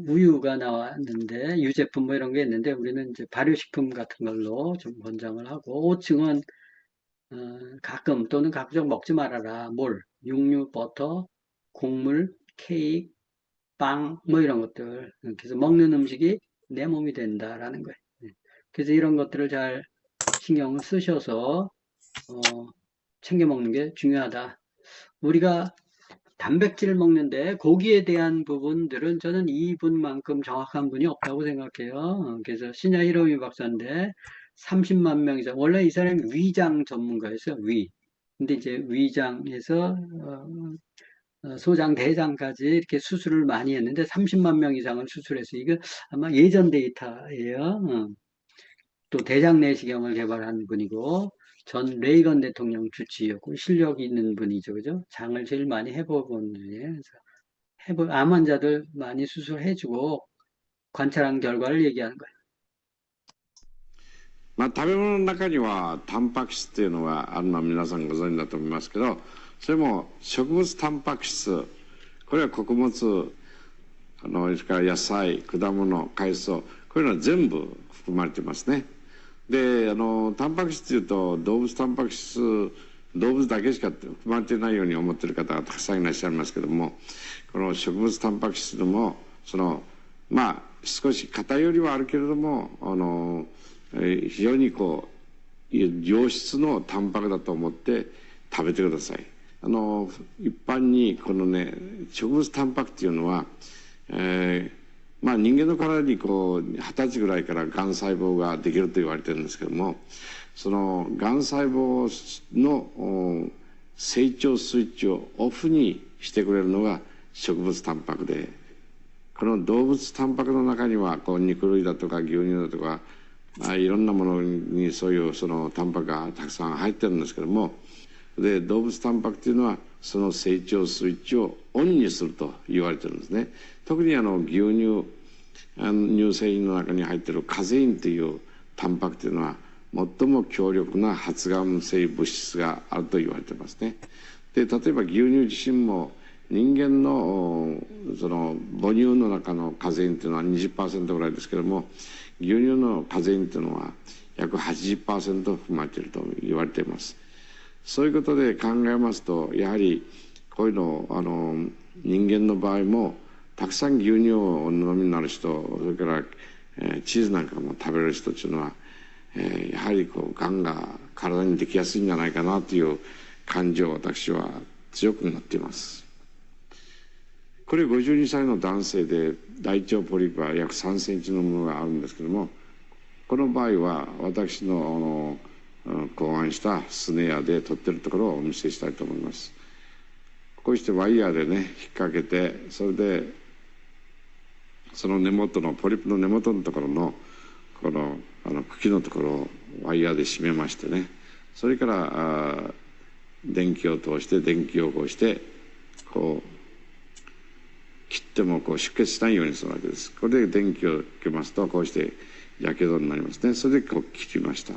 우유가 나왔는데 유제품 이런 게 있는데 우리는 이제 발효식품 같은 걸로 좀 권장을 하고 5층은 가끔 또는 가급적 먹지 말아라. 육류, 버터, 곡물, 케이크, 빵, 이런 것들. 그래서 먹는 음식이 내 몸이 된다라는 거예요. 그래서 이런 것들을 잘 신경을 쓰셔서, 챙겨 먹는 게 중요하다. 우리가 단백질을 먹는데 고기에 대한 부분들은 저는 이분만큼 정확한 분이 없다고 생각해요. 그래서 신야 히로미 박사인데 30만 명 이상, 원래 이 사람이 위장 전문가였어요. 근데 이제 위장에서 소장, 대장까지 이렇게 수술을 많이 했는데 30만 명 이상을 수술해서 이거 아마 예전 데이터예요. 또 대장 내시경을 개발한 분이고 전 레이건 대통령 주치의였고 실력 있는 분이죠. 그죠? 장을 제일 많이 해본 분이에요. 그래서 암 환자들 많이 수술해주고 관찰한 결과를 얘기하는 거예요. 食べ物の中にはタンパク質っていうのはあるのは皆さんご存知だと思いますけど、それも植物タンパク質、これは穀物、それから野菜、果物、海藻、こういうのは全部含まれてますね。で、タンパク質というと動物タンパク質、動物だけしか含まれてないように思っている方がたくさんいらっしゃいますけども、この植物タンパク質でも少し偏りはあるけれども非常に良質のタンパクだと思って食べてください。一般にこのね植物タンパクっていうのは、人間の体に20歳ぐらいからがん細胞ができると言われてるんですけども、そのがん細胞の成長スイッチをオフにしてくれるのが植物タンパクでこの動物タンパクの中にはこう肉類だとか牛乳だとかいろんなものにそういうそのタンパクがたくさん入ってるんですけども、で動物タンパクというのはその成長スイッチをオンにすると言われてるんですね。特に牛乳乳製品の中に入っているカゼインというタンパクというのは最も強力な発がん性物質があると言われてますね。で例えば牛乳自身も人間のその母乳の中のカゼインというのは 20% ぐらいですけども、牛乳のカゼインというのは約 80% 含まれていると言われています。そういうことで考えますと、やはりこういうの人間の場合もたくさん牛乳をお飲みになる人、それから、チーズなんかも食べれる人というのは、やはりこうがんが体にできやすいんじゃないかなという感情を私は強く持っています。これ52歳の男性で大腸ポリープは約3センチのものがあるんですけども、この場合は私の考案したスネアで取ってるところをお見せしたいと思います。こうしてワイヤーでね引っ掛けて、それでその根元のポリプの根元のところのこの茎のところをワイヤーで締めましてね、それから電気を通して電気をこうしてこう切ってもこう出血しないようにするわけです。これで電気をつけますとこうしてやけどになりますね。それでこう切りました。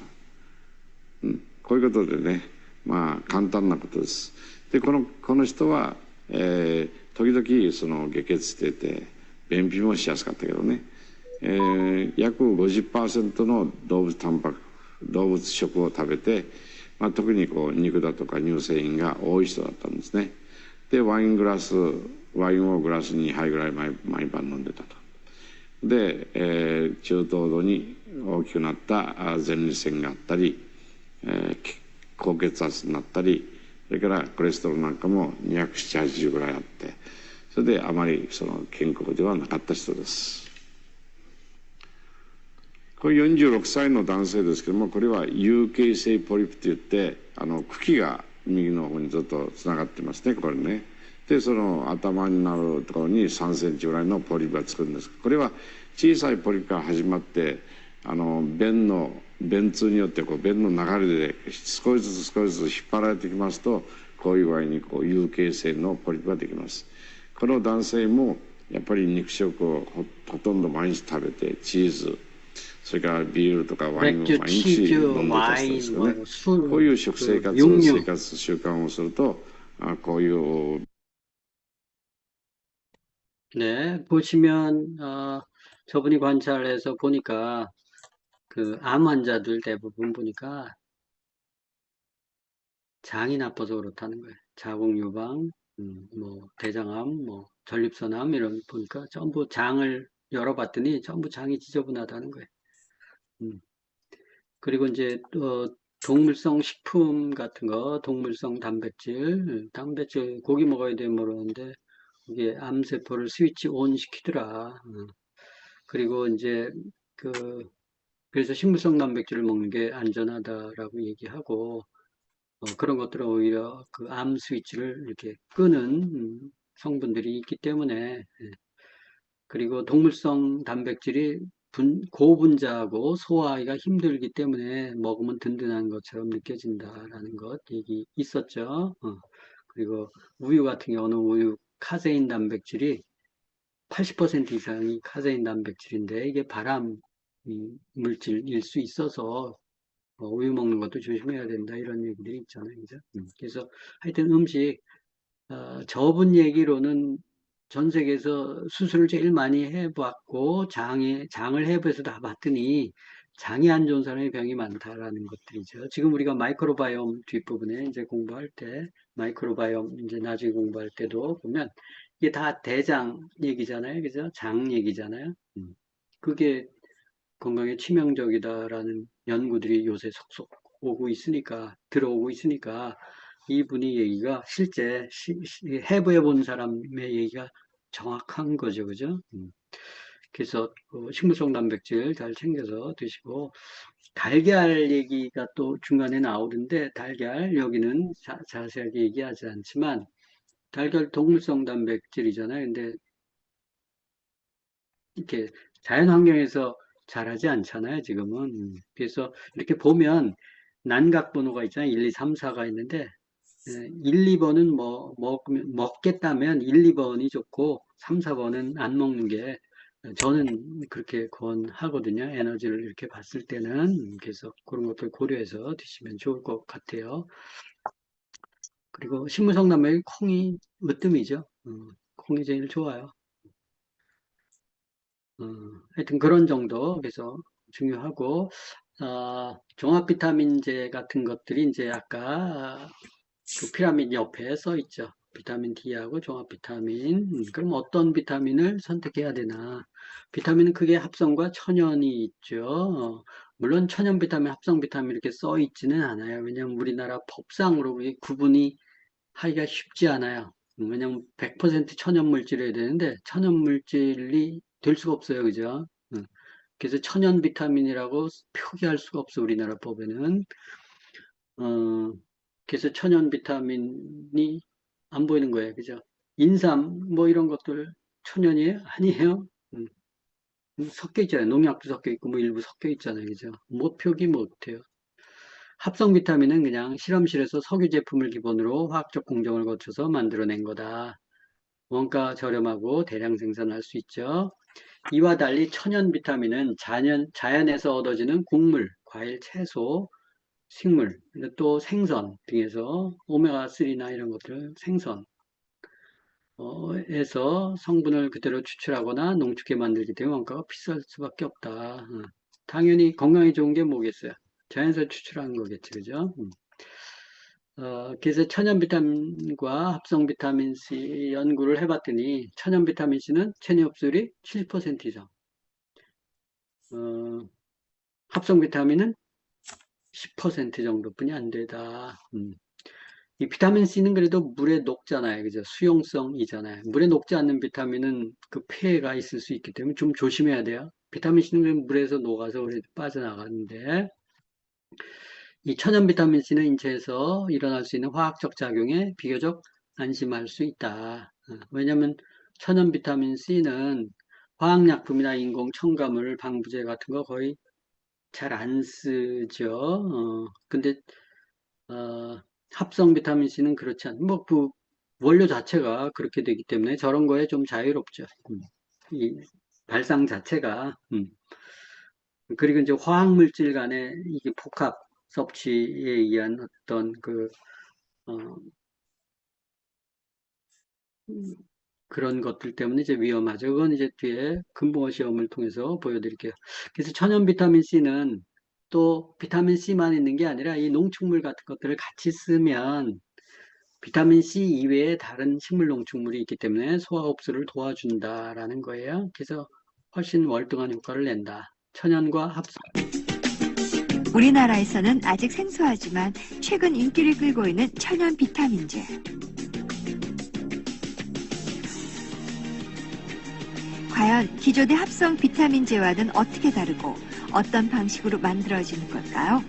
こういうことでね、まあ簡単なことです。でこの人は、時々その下血してて便秘もしやすかったけどね、約 50% の動物食を食べて、特にこう肉だとか乳製品が多い人だったんですね。でワインをグラス2杯ぐらい毎晩飲んでたと。で、中等度に大きくなった前立腺があったり、高血圧になったり、それからコレステロールなんかも270ぐらいあって、それであまりその健康ではなかった人です。これ46歳の男性ですけども、これは有形性ポリプといって茎が右の方にずっとつながってますね、これね。でその頭になるところに3センチぐらいのポリプがつくんです。これは小さいポリプから始まって便通によってこう便の流れで少しずつ引っ張られてきますと、こういう具合にこう有形性のポリプができます。この男性もやっぱり肉食をほとんど毎日食べて、チーズそれからビールとかワインを毎日飲んでた人ですよね。こういう食生活習慣をするとこういう네, 보시면 저분이 관찰해서 보니까 그 암 환자들 대부분 보니까 장이 나빠서 그렇다는 거예요. 자궁 유방, 뭐 대장암, 뭐 전립선암 이런 보니까 전부 장을 열어봤더니 전부 장이 지저분하다는 거예요. 그리고 이제 동물성 식품 같은 거, 동물성 단백질, 고기 먹어야 돼 모르는데 이게 암세포를 스위치 온 시키더라. 그리고 이제 그래서 식물성 단백질을 먹는 게 안전하다라고 얘기하고, 그런 것들은 오히려 그 암 스위치를 이렇게 끄는 성분들이 있기 때문에, 그리고 동물성 단백질이 고분자하고 소화하기가 힘들기 때문에 먹으면 든든한 것처럼 느껴진다라는 것 얘기 있었죠. 그리고 우유 같은 경우는 우유 카제인 단백질이 80% 이상이 카제인 단백질인데 이게 발암 물질일 수 있어서 우유 먹는 것도 조심해야 된다 이런 얘기들이 있잖아요. 그죠? 그래서 하여튼 음식 저분 얘기로는 전 세계에서 수술을 제일 많이 해봤고 장을 해부해서 다 봤더니 장이 안 좋은 사람이 병이 많다라는 것들이죠. 지금 우리가 마이크로바이옴 뒷부분에 이제 공부할 때 마이크로바이옴 이제 나중에 공부할 때도 보면 이게 다 대장 얘기잖아요. 그죠? 장 얘기잖아요. 그게 건강에 치명적이다라는 연구들이 요새 속속 들어오고 있으니까 이분이 얘기가 실제 해부해 본 사람의 얘기가 정확한 거죠. 그죠? 그래서 식물성 단백질 잘 챙겨서 드시고, 달걀 얘기가 또 중간에 나오는데 달걀 여기는 자세하게 얘기하지 않지만 달걀 동물성 단백질이잖아요. 근데 이렇게 자연 환경에서 자라지 않잖아요, 지금은. 그래서 이렇게 보면 난각 번호가 있잖아요. 1, 2, 3, 4가 있는데 1, 2번은 먹겠다면 1, 2번이 좋고 3, 4번은 안 먹는 게 저는 그렇게 권하거든요. 에너지를 이렇게 봤을 때는. 그래서 그런 것들 고려해서 드시면 좋을 것 같아요. 그리고 식물성남의 콩이 으뜸이죠. 콩이 제일 좋아요. 하여튼 그런 정도 그래서 중요하고 종합 비타민제 같은 것들이 이제 아까 그 피라미드 옆에 써 있죠. 비타민 D하고 종합 비타민. 그럼 어떤 비타민을 선택해야 되나? 비타민은 크게 합성과 천연이 있죠. 물론 천연 비타민, 합성 비타민 이렇게 써 있지는 않아요. 왜냐하면 우리나라 법상으로 구분이 하기가 쉽지 않아요. 왜냐하면 100% 천연 물질이어야 되는데 천연 물질이 될 수가 없어요. 그죠? 그래서 천연 비타민이라고 표기할 수가 없어. 우리나라 법에는. 그래서 천연 비타민이 안 보이는 거예요. 그죠? 인삼 뭐 이런 것들 천연이에요? 아니에요. 섞여 있잖아요. 농약도 섞여 있고 뭐 일부 섞여 있잖아요. 그죠? 뭐 표기 못해요. 합성 비타민은 그냥 실험실에서 석유 제품을 기본으로 화학적 공정을 거쳐서 만들어낸 거다. 원가 저렴하고 대량 생산할 수 있죠. 이와 달리 천연 비타민은 자연에서 얻어지는 곡물, 과일, 채소, 식물, 또 생선 등에서 오메가3나 이런 것들 생선 에서 성분을 그대로 추출하거나 농축해 만들기 때문에 원가가 비쌀 수밖에 없다. 당연히 건강에 좋은 게 뭐겠어요? 자연에서 추출하는 거겠지, 그죠? 그래서 천연 비타민과 합성 비타민 C 연구를 해봤더니 천연 비타민 C는 체내 흡수율이 7% 이상, 합성 비타민은 10% 정도뿐이 안 되다. 이 비타민 C는 그래도 물에 녹잖아요. 그죠? 수용성이잖아요. 물에 녹지 않는 비타민은 그 폐해가 있을 수 있기 때문에 좀 조심해야 돼요. 비타민 C는 물에서 녹아서 그래도 빠져나가는데, 이 천연 비타민 C는 인체에서 일어날 수 있는 화학적 작용에 비교적 안심할 수 있다. 왜냐하면 천연 비타민 C는 화학약품이나 인공 첨가물, 방부제 같은 거 거의 잘 안 쓰죠. 근데 합성 비타민 C는 그렇지 않고 그 원료 자체가 그렇게 되기 때문에 저런 거에 좀 자유롭죠. 이 발상 자체가. 그리고 이제 화학 물질 간의 이게 복합 섭취에 의한 어떤 그런 것들 때문에 이제 위험하죠. 그건 이제 뒤에 금붕어 시험을 통해서 보여드릴게요. 그래서 천연 비타민 C는 또 비타민 C만 있는 게 아니라 이 농축물 같은 것들을 같이 쓰면 비타민 C 이외에 다른 식물 농축물이 있기 때문에 소화 흡수를 도와준다라는 거예요. 그래서 훨씬 월등한 효과를 낸다. 천연과 합성. 우리나라에서는 아직 생소하지만 최근 인기를 끌고 있는 천연 비타민제. 과연 기존의 합성 비타민제와는 어떻게 다르고 어떤 방식으로 만들어지는 걸까요?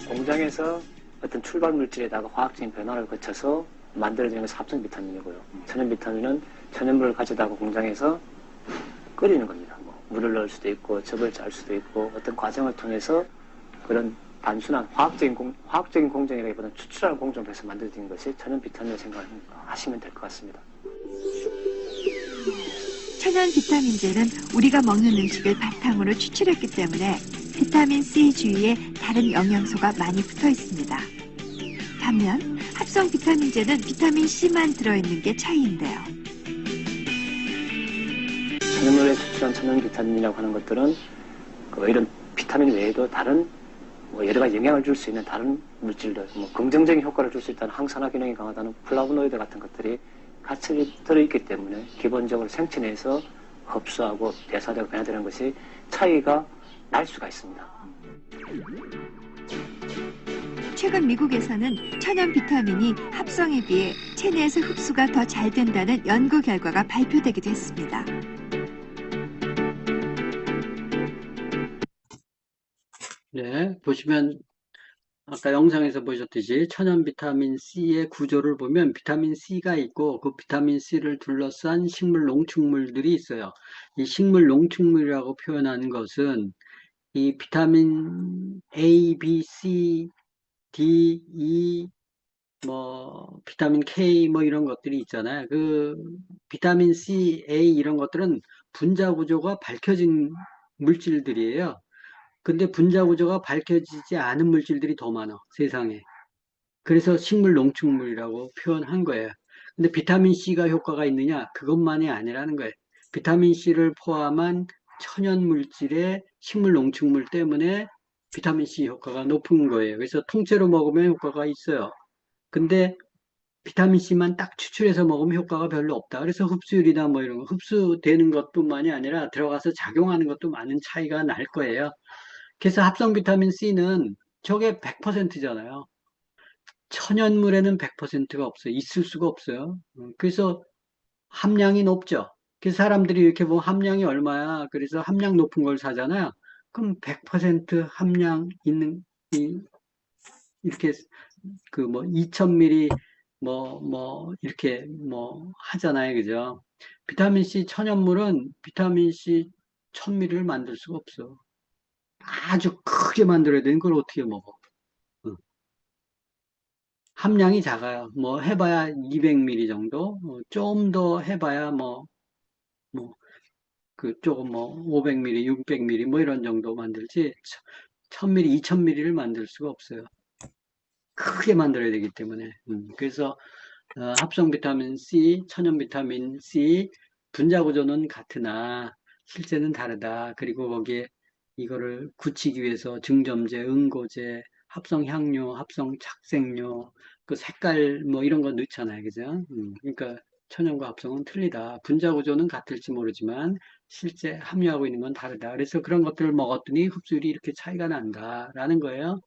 공장에서 어떤 출발 물질에다가 화학적인 변화를 거쳐서 만들어지는 것이 합성 비타민이고요. 천연 비타민은 천연물을 가져다가 공장에서 끓이는 겁니다. 물을 넣을 수도 있고 즙을 짤 수도 있고 어떤 과정을 통해서 그런 단순한 화학적인 공정이라기보다는 추출하는 공정을 해서 만들어진 것이 천연 비타민을 생각하시면 될 것 같습니다. 천연 비타민제는 우리가 먹는 음식을 바탕으로 추출했기 때문에 비타민 C 주위에 다른 영양소가 많이 붙어 있습니다. 반면 합성 비타민제는 비타민 C만 들어있는 게 차이인데요. 천연물에 추출한 천연 비타민이라고 하는 것들은 이런 비타민 외에도 다른 여러 가지 영향을 줄 수 있는 다른 물질들, 긍정적인 효과를 줄 수 있다는 항산화 기능이 강하다는 플라보노이드 같은 것들이 같이 들어있기 때문에 기본적으로 생체 내에서 흡수하고 대사되고 변화되는 것이 차이가 날 수가 있습니다. 최근 미국에서는 천연 비타민이 합성에 비해 체내에서 흡수가 더 잘 된다는 연구 결과가 발표되기도 했습니다. 네, 보시면 아까 영상에서 보셨듯이 천연 비타민 C의 구조를 보면 비타민 C가 있고 그 비타민 C를 둘러싼 식물 농축물들이 있어요. 이 식물 농축물이라고 표현하는 것은 이 비타민 A, B, C, D, E, 뭐 비타민 K 뭐 이런 것들이 있잖아요. 그 비타민 C, A 이런 것들은 분자 구조가 밝혀진 물질들이에요. 근데 분자 구조가 밝혀지지 않은 물질들이 더 많아, 세상에. 그래서 식물 농축물이라고 표현한 거예요. 근데 비타민 C가 효과가 있느냐? 그것만이 아니라는 거예요. 비타민 C를 포함한 천연 물질의 식물 농축물 때문에 비타민 C 효과가 높은 거예요. 그래서 통째로 먹으면 효과가 있어요. 근데 비타민 C만 딱 추출해서 먹으면 효과가 별로 없다. 그래서 흡수율이나 뭐 이런 거, 흡수되는 것뿐만이 아니라 들어가서 작용하는 것도 많은 차이가 날 거예요. 그래서 합성 비타민 C는 저게 100%잖아요. 천연물에는 100%가 없어요. 있을 수가 없어요. 그래서 함량이 높죠. 그래서 사람들이 이렇게 보면 함량이 얼마야. 그래서 함량 높은 걸 사잖아요. 그럼 100% 함량 있는, 이렇게 그 뭐 2000ml 뭐 이렇게 뭐 하잖아요. 그죠? 비타민 C 천연물은 비타민 C 1000ml를 만들 수가 없어. 아주 크게 만들어야 되는 걸 어떻게 먹어? 함량이 작아요. 뭐 해봐야 200ml 정도, 좀 더 해봐야 그 조금 뭐 500ml, 600ml 뭐 이런 정도 만들지 1000ml, 2000ml를 만들 수가 없어요. 크게 만들어야 되기 때문에. 그래서 합성 비타민 C, 천연 비타민 C 분자 구조는 같으나 실제는 다르다. 그리고 거기에 이거를 굳히기 위해서 증점제, 응고제, 합성 향료, 합성 착색료, 그 색깔 뭐 이런 거 넣잖아요. 그죠? 그러니까 천연과 합성은 틀리다. 분자 구조는 같을지 모르지만 실제 함유하고 있는 건 다르다. 그래서 그런 것들을 먹었더니 흡수율이 이렇게 차이가 난다라는 거예요.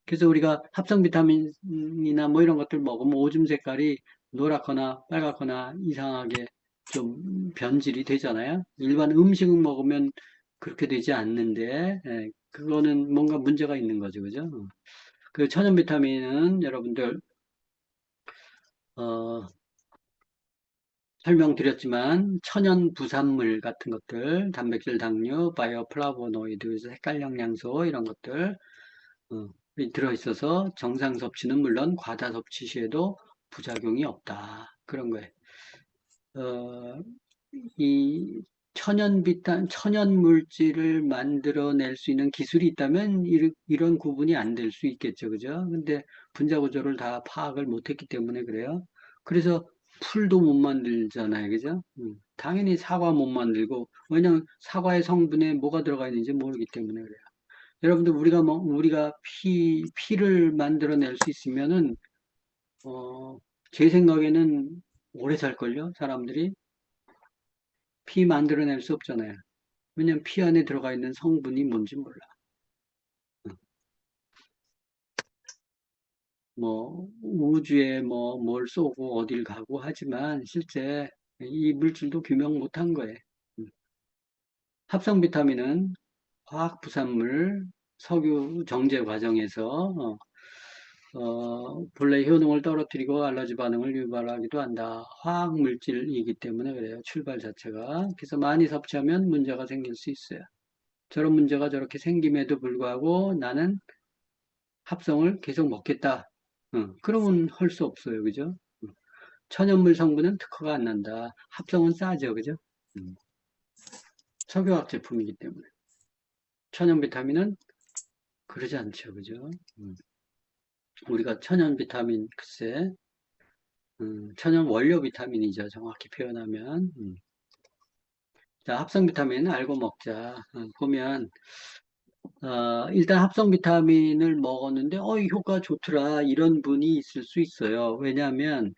그래서 우리가 합성 비타민이나 뭐 이런 것들 먹으면 오줌 색깔이 노랗거나 빨갛거나 이상하게 좀 변질이 되잖아요. 일반 음식을 먹으면 그렇게 되지 않는데, 그거는 뭔가 문제가 있는 거죠. 그죠? 그 천연 비타민은 여러분들, 설명드렸지만 천연 부산물 같은 것들, 단백질, 당류, 바이오 플라보노이드, 그래서 색깔 영양소 이런 것들 들어있어서 정상 섭취는 물론 과다 섭취 시에도 부작용이 없다. 그런 거예요. 이 천연 물질을 만들어낼 수 있는 기술이 있다면 이런 구분이 안 될 수 있겠죠. 그죠? 근데 분자 구조를 다 파악을 못했기 때문에 그래요. 그래서 풀도 못 만들잖아요. 그죠? 당연히 사과 못 만들고, 왜냐면 사과의 성분에 뭐가 들어가 있는지 모르기 때문에 그래요. 여러분들 우리가 피를 만들어낼 수 있으면은 제 생각에는 오래 살걸요. 사람들이 피 만들어낼 수 없잖아요. 왜냐면 피 안에 들어가 있는 성분이 뭔지 몰라. 뭐 우주에 뭘 쏘고 어딜 가고 하지만 실제 이 물질도 규명 못한 거예요. 합성 비타민은 화학 부산물 석유 정제 과정에서 본래 효능을 떨어뜨리고 알러지 반응을 유발하기도 한다. 화학 물질이기 때문에 그래요. 출발 자체가. 그래서 많이 섭취하면 문제가 생길 수 있어요. 저런 문제가 저렇게 생김에도 불구하고 나는 합성을 계속 먹겠다. 그러면 할 수 없어요. 그죠? 천연물 성분은 특허가 안 난다. 합성은 싸죠. 그죠? 석유화학 제품이기 때문에. 천연 비타민은 그러지 않죠. 그죠? 우리가 천연 비타민, 글쎄, 천연 원료 비타민이죠. 정확히 표현하면. 자, 합성 비타민은 알고 먹자. 보면, 일단 합성 비타민을 먹었는데, 이 효과 좋더라. 이런 분이 있을 수 있어요. 왜냐하면,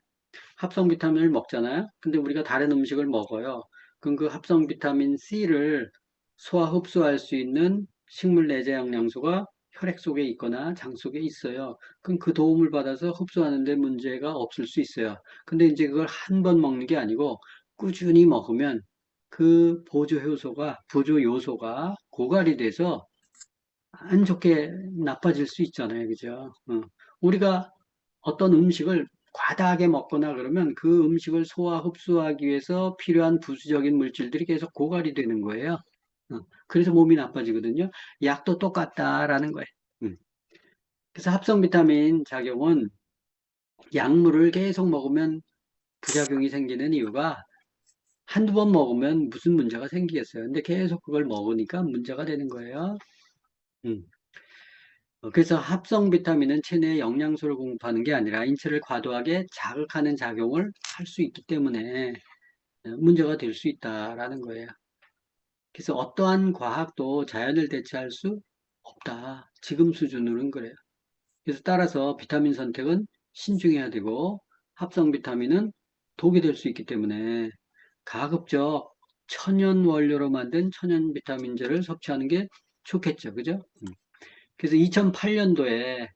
합성 비타민을 먹잖아요. 근데 우리가 다른 음식을 먹어요. 그럼 그 합성 비타민 C를 소화 흡수할 수 있는 식물 내재 영양소가 혈액 속에 있거나 장 속에 있어요. 그럼 그 도움을 받아서 흡수하는데 문제가 없을 수 있어요. 근데 이제 그걸 한 번 먹는 게 아니고 꾸준히 먹으면 그 보조 요소가 고갈이 돼서 안 좋게 나빠질 수 있잖아요. 그죠? 우리가 어떤 음식을 과다하게 먹거나 그러면 그 음식을 소화 흡수하기 위해서 필요한 부수적인 물질들이 계속 고갈이 되는 거예요. 그래서 몸이 나빠지거든요. 약도 똑같다라는 거예요. 그래서 합성 비타민 작용은 약물을 계속 먹으면 부작용이 생기는 이유가 한두 번 먹으면 무슨 문제가 생기겠어요. 근데 계속 그걸 먹으니까 문제가 되는 거예요. 그래서 합성 비타민은 체내에 영양소를 공급하는 게 아니라 인체를 과도하게 자극하는 작용을 할 수 있기 때문에 문제가 될 수 있다라는 거예요. 그래서 어떠한 과학도 자연을 대체할 수 없다. 지금 수준으로는 그래요. 그래서 따라서 비타민 선택은 신중해야 되고 합성 비타민은 독이 될 수 있기 때문에 가급적 천연 원료로 만든 천연 비타민제를 섭취하는 게 좋겠죠. 그죠? 그래서 2008년도에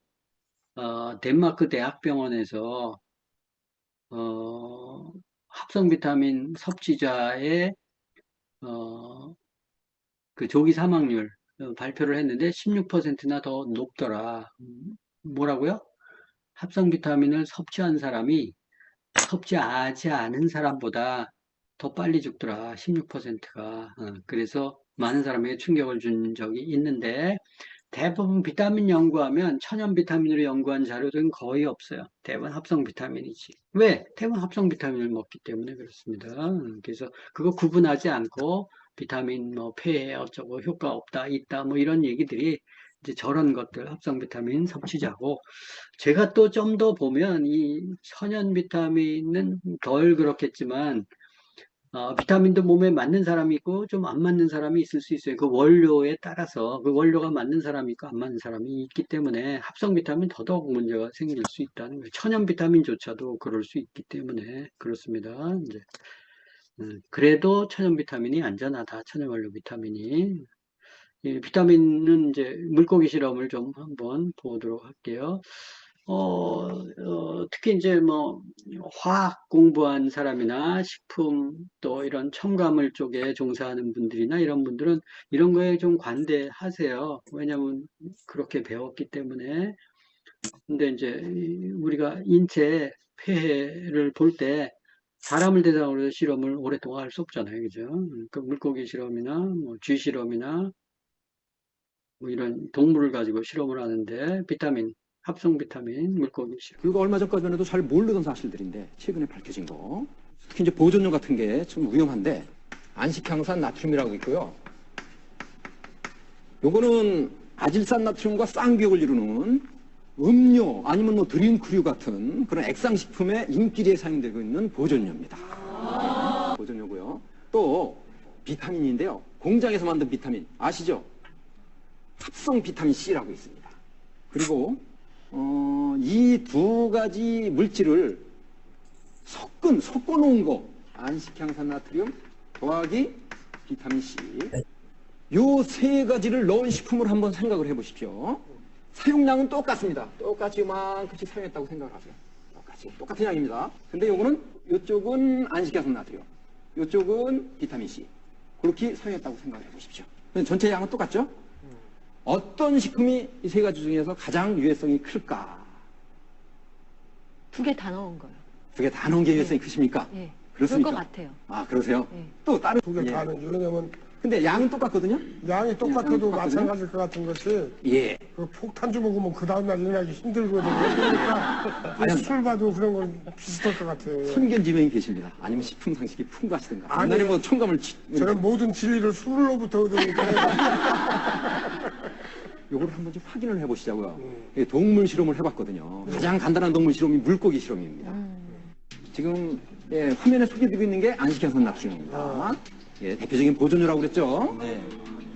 덴마크 대학병원에서 합성 비타민 섭취자의 그 조기 사망률 발표를 했는데 16%나 더 높더라. 뭐라고요? 합성 비타민을 섭취한 사람이 섭취하지 않은 사람보다 더 빨리 죽더라. 16%가. 그래서 많은 사람에게 충격을 준 적이 있는데 대부분 비타민 연구하면 천연 비타민으로 연구한 자료들은 거의 없어요. 대부분 합성 비타민이지. 왜? 대부분 합성 비타민을 먹기 때문에 그렇습니다. 그래서 그거 구분하지 않고 비타민 뭐 폐에 어쩌고 효과 없다, 있다 뭐 이런 얘기들이 이제 저런 것들 합성 비타민 섭취자고 제가 또 좀 더 보면 이 천연 비타민은 덜 그렇겠지만 비타민도 몸에 맞는 사람이 있고 좀 안 맞는 사람이 있을 수 있어요. 그 원료에 따라서 그 원료가 맞는 사람이 있고 안 맞는 사람이 있기 때문에 합성 비타민 더더욱 문제가 생길 수 있다는 거예요. 천연 비타민조차도 그럴 수 있기 때문에 그렇습니다. 이제 그래도 천연 비타민이 안전하다. 천연 원료 비타민이. 이 비타민은 이제 물고기 실험을 좀 한번 보도록 할게요. 특히 이제 뭐 화학 공부한 사람이나 식품 또 이런 첨가물 쪽에 종사하는 분들이나 이런 분들은 이런 거에 좀 관대하세요. 왜냐하면 그렇게 배웠기 때문에. 근데 이제 우리가 인체 폐해를 볼 때 사람을 대상으로 해서 실험을 오랫동안 할 수 없잖아요. 그죠? 그 물고기 실험이나 뭐 쥐 실험이나 뭐 이런 동물을 가지고 실험을 하는데 비타민 합성 비타민, 물고기 실험. 그리고 얼마 전까지만 해도 잘 모르던 사실들인데 최근에 밝혀진 거. 특히 이제 보존료 같은 게 좀 위험한데 안식향산 나트륨이라고 있고요. 요거는 아질산 나트륨과 쌍비역을 이루는 음료 아니면 뭐 드링크류 같은 그런 액상식품에 인기리에 사용되고 있는 보존료입니다. 보존료고요. 또 비타민인데요. 공장에서 만든 비타민 아시죠? 합성 비타민 C라고 있습니다. 그리고 이 두 가지 물질을 섞어 놓은 거 안식향산 나트륨 더하기 비타민 C 요 세 가지를 넣은 식품을 한번 생각을 해 보십시오. 사용량은 똑같습니다. 똑같이 요만큼씩 사용했다고 생각을 하세요. 똑같은 양입니다. 근데 요거는 요쪽은 안식향산 나트륨 요쪽은 비타민 C 그렇게 사용했다고 생각을 해 보십시오. 전체 양은 똑같죠? 어떤 식품이 이 세 가지 중에서 가장 유해성이 클까? 두 개 다 넣은 거예요. 두 개 다 넣은 게 유해성이 크십니까? 네. 그렇습니까? 그럴 것 같아요. 아, 그러세요? 네. 또 다른 두 개 다 넣은 왜냐면 근데 양은 똑같거든요? 양이 똑같아도 똑같거든요? 마찬가지일 것 같은 것이 예. 그 폭탄주 먹으면 그 다음날 일어나기 힘들거든요. 그러니까 술 봐도 그런 건 비슷할 것 같아요. 선견지명이 계십니다. 아니면 식품 상식이 풍부하시든가. 아니, 옛날에 뭐 첨가물 저는 모든 진리를 술로부터 얻으니까 요거를 한번 좀 확인을 해보시자고요. 동물 실험을 해봤거든요. 가장 간단한 동물 실험이 물고기 실험입니다. 지금 화면에 소개되고 있는 게 안식향산 나트륨입니다. 예, 대표적인 보존료라고 그랬죠.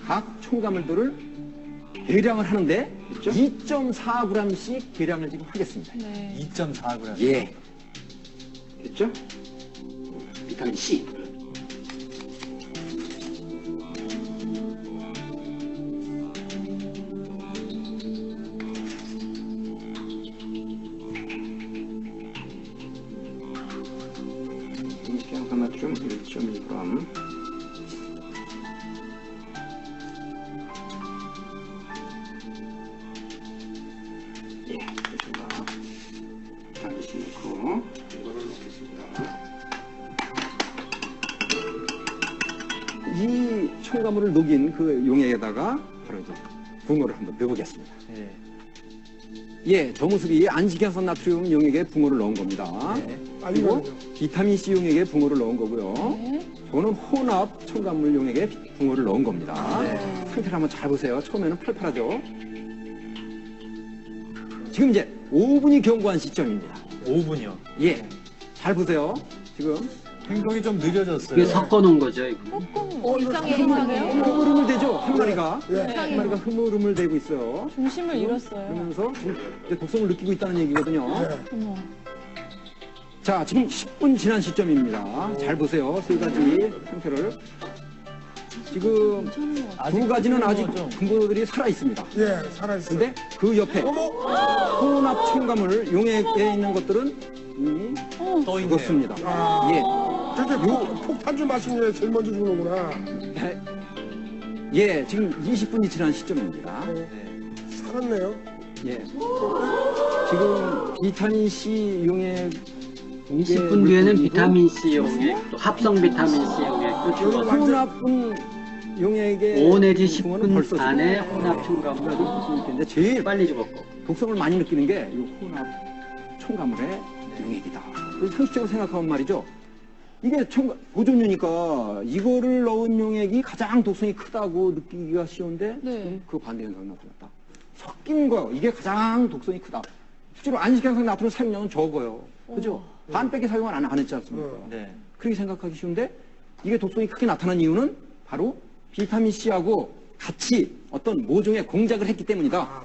각 첨가물들을 계량을 하는데 2.4g씩 계량을 지금 하겠습니다. 2.4g. 예. 됐죠? 비타민 C. 안식향산 나트륨 1.2g. 첨가물을 녹인 그 용액에다가 바로 이제 붕어를 한번 넣어보겠습니다. 예, 저 모습이 안식화산 나트륨 용액에 붕어를 넣은 겁니다. 그리고 비타민 C 용액에 붕어를 넣은 거고요. 저는 혼합 첨가물 용액에 붕어를 넣은 겁니다. 상태를 한번 잘 보세요. 처음에는 팔팔하죠. 지금 이제 5분이 경과한 시점입니다. 5분이요? 예, 잘 보세요. 지금 행동이 좀 느려졌어요. 이게 섞어놓은 거죠, 이거. 흐물흐물 되죠? 한 마리가. 네. 한 마리가 흐물흐물 되고 있어요. 중심을 잃었어요. 그러면서 지금 이제 독성을 느끼고 있다는 얘기거든요. 어머. 자, 지금 10분 지난 시점입니다. 잘 보세요. 세 가지 상태를. 지금 두 가지는 아직 근거들이 살아 있습니다. 예, 살아 있어요. 근데 그 옆에 혼합 첨가물 용액에 있는 것들은 이미 죽었습니다. 예. 그게 폭탄주 마신 게 제일 먼저 죽는구나. 예, 지금 20분이 지난 시점입니다. 살았네요. 예. 지금 비타민 C 용액 20분 뒤에는 비타민 C 용액, 또 합성 비타민 C 용액도 죽었어요. 혼합분 용액에 5 내지 10분 안에 혼합 첨가물이 근데 제일 빨리 죽었고 독성을 많이 느끼는 게 이 혼합 첨가물의 용액이다. 그래서 상식적으로 생각하면 말이죠. 이게 보존유니까 이거를 넣은 용액이 가장 독성이 크다고 느끼기가 쉬운데 그 반대 현상이 나타났다. 섞인 거 이게 가장 독성이 크다. 실제로 안식향상 나트륨 사용량은 적어요. 그죠? 반밖에 사용을 안 했지 않습니까? 그렇게 생각하기 쉬운데 이게 독성이 크게 나타난 이유는 바로 비타민 C하고 같이 어떤 모종의 공작을 했기 때문이다.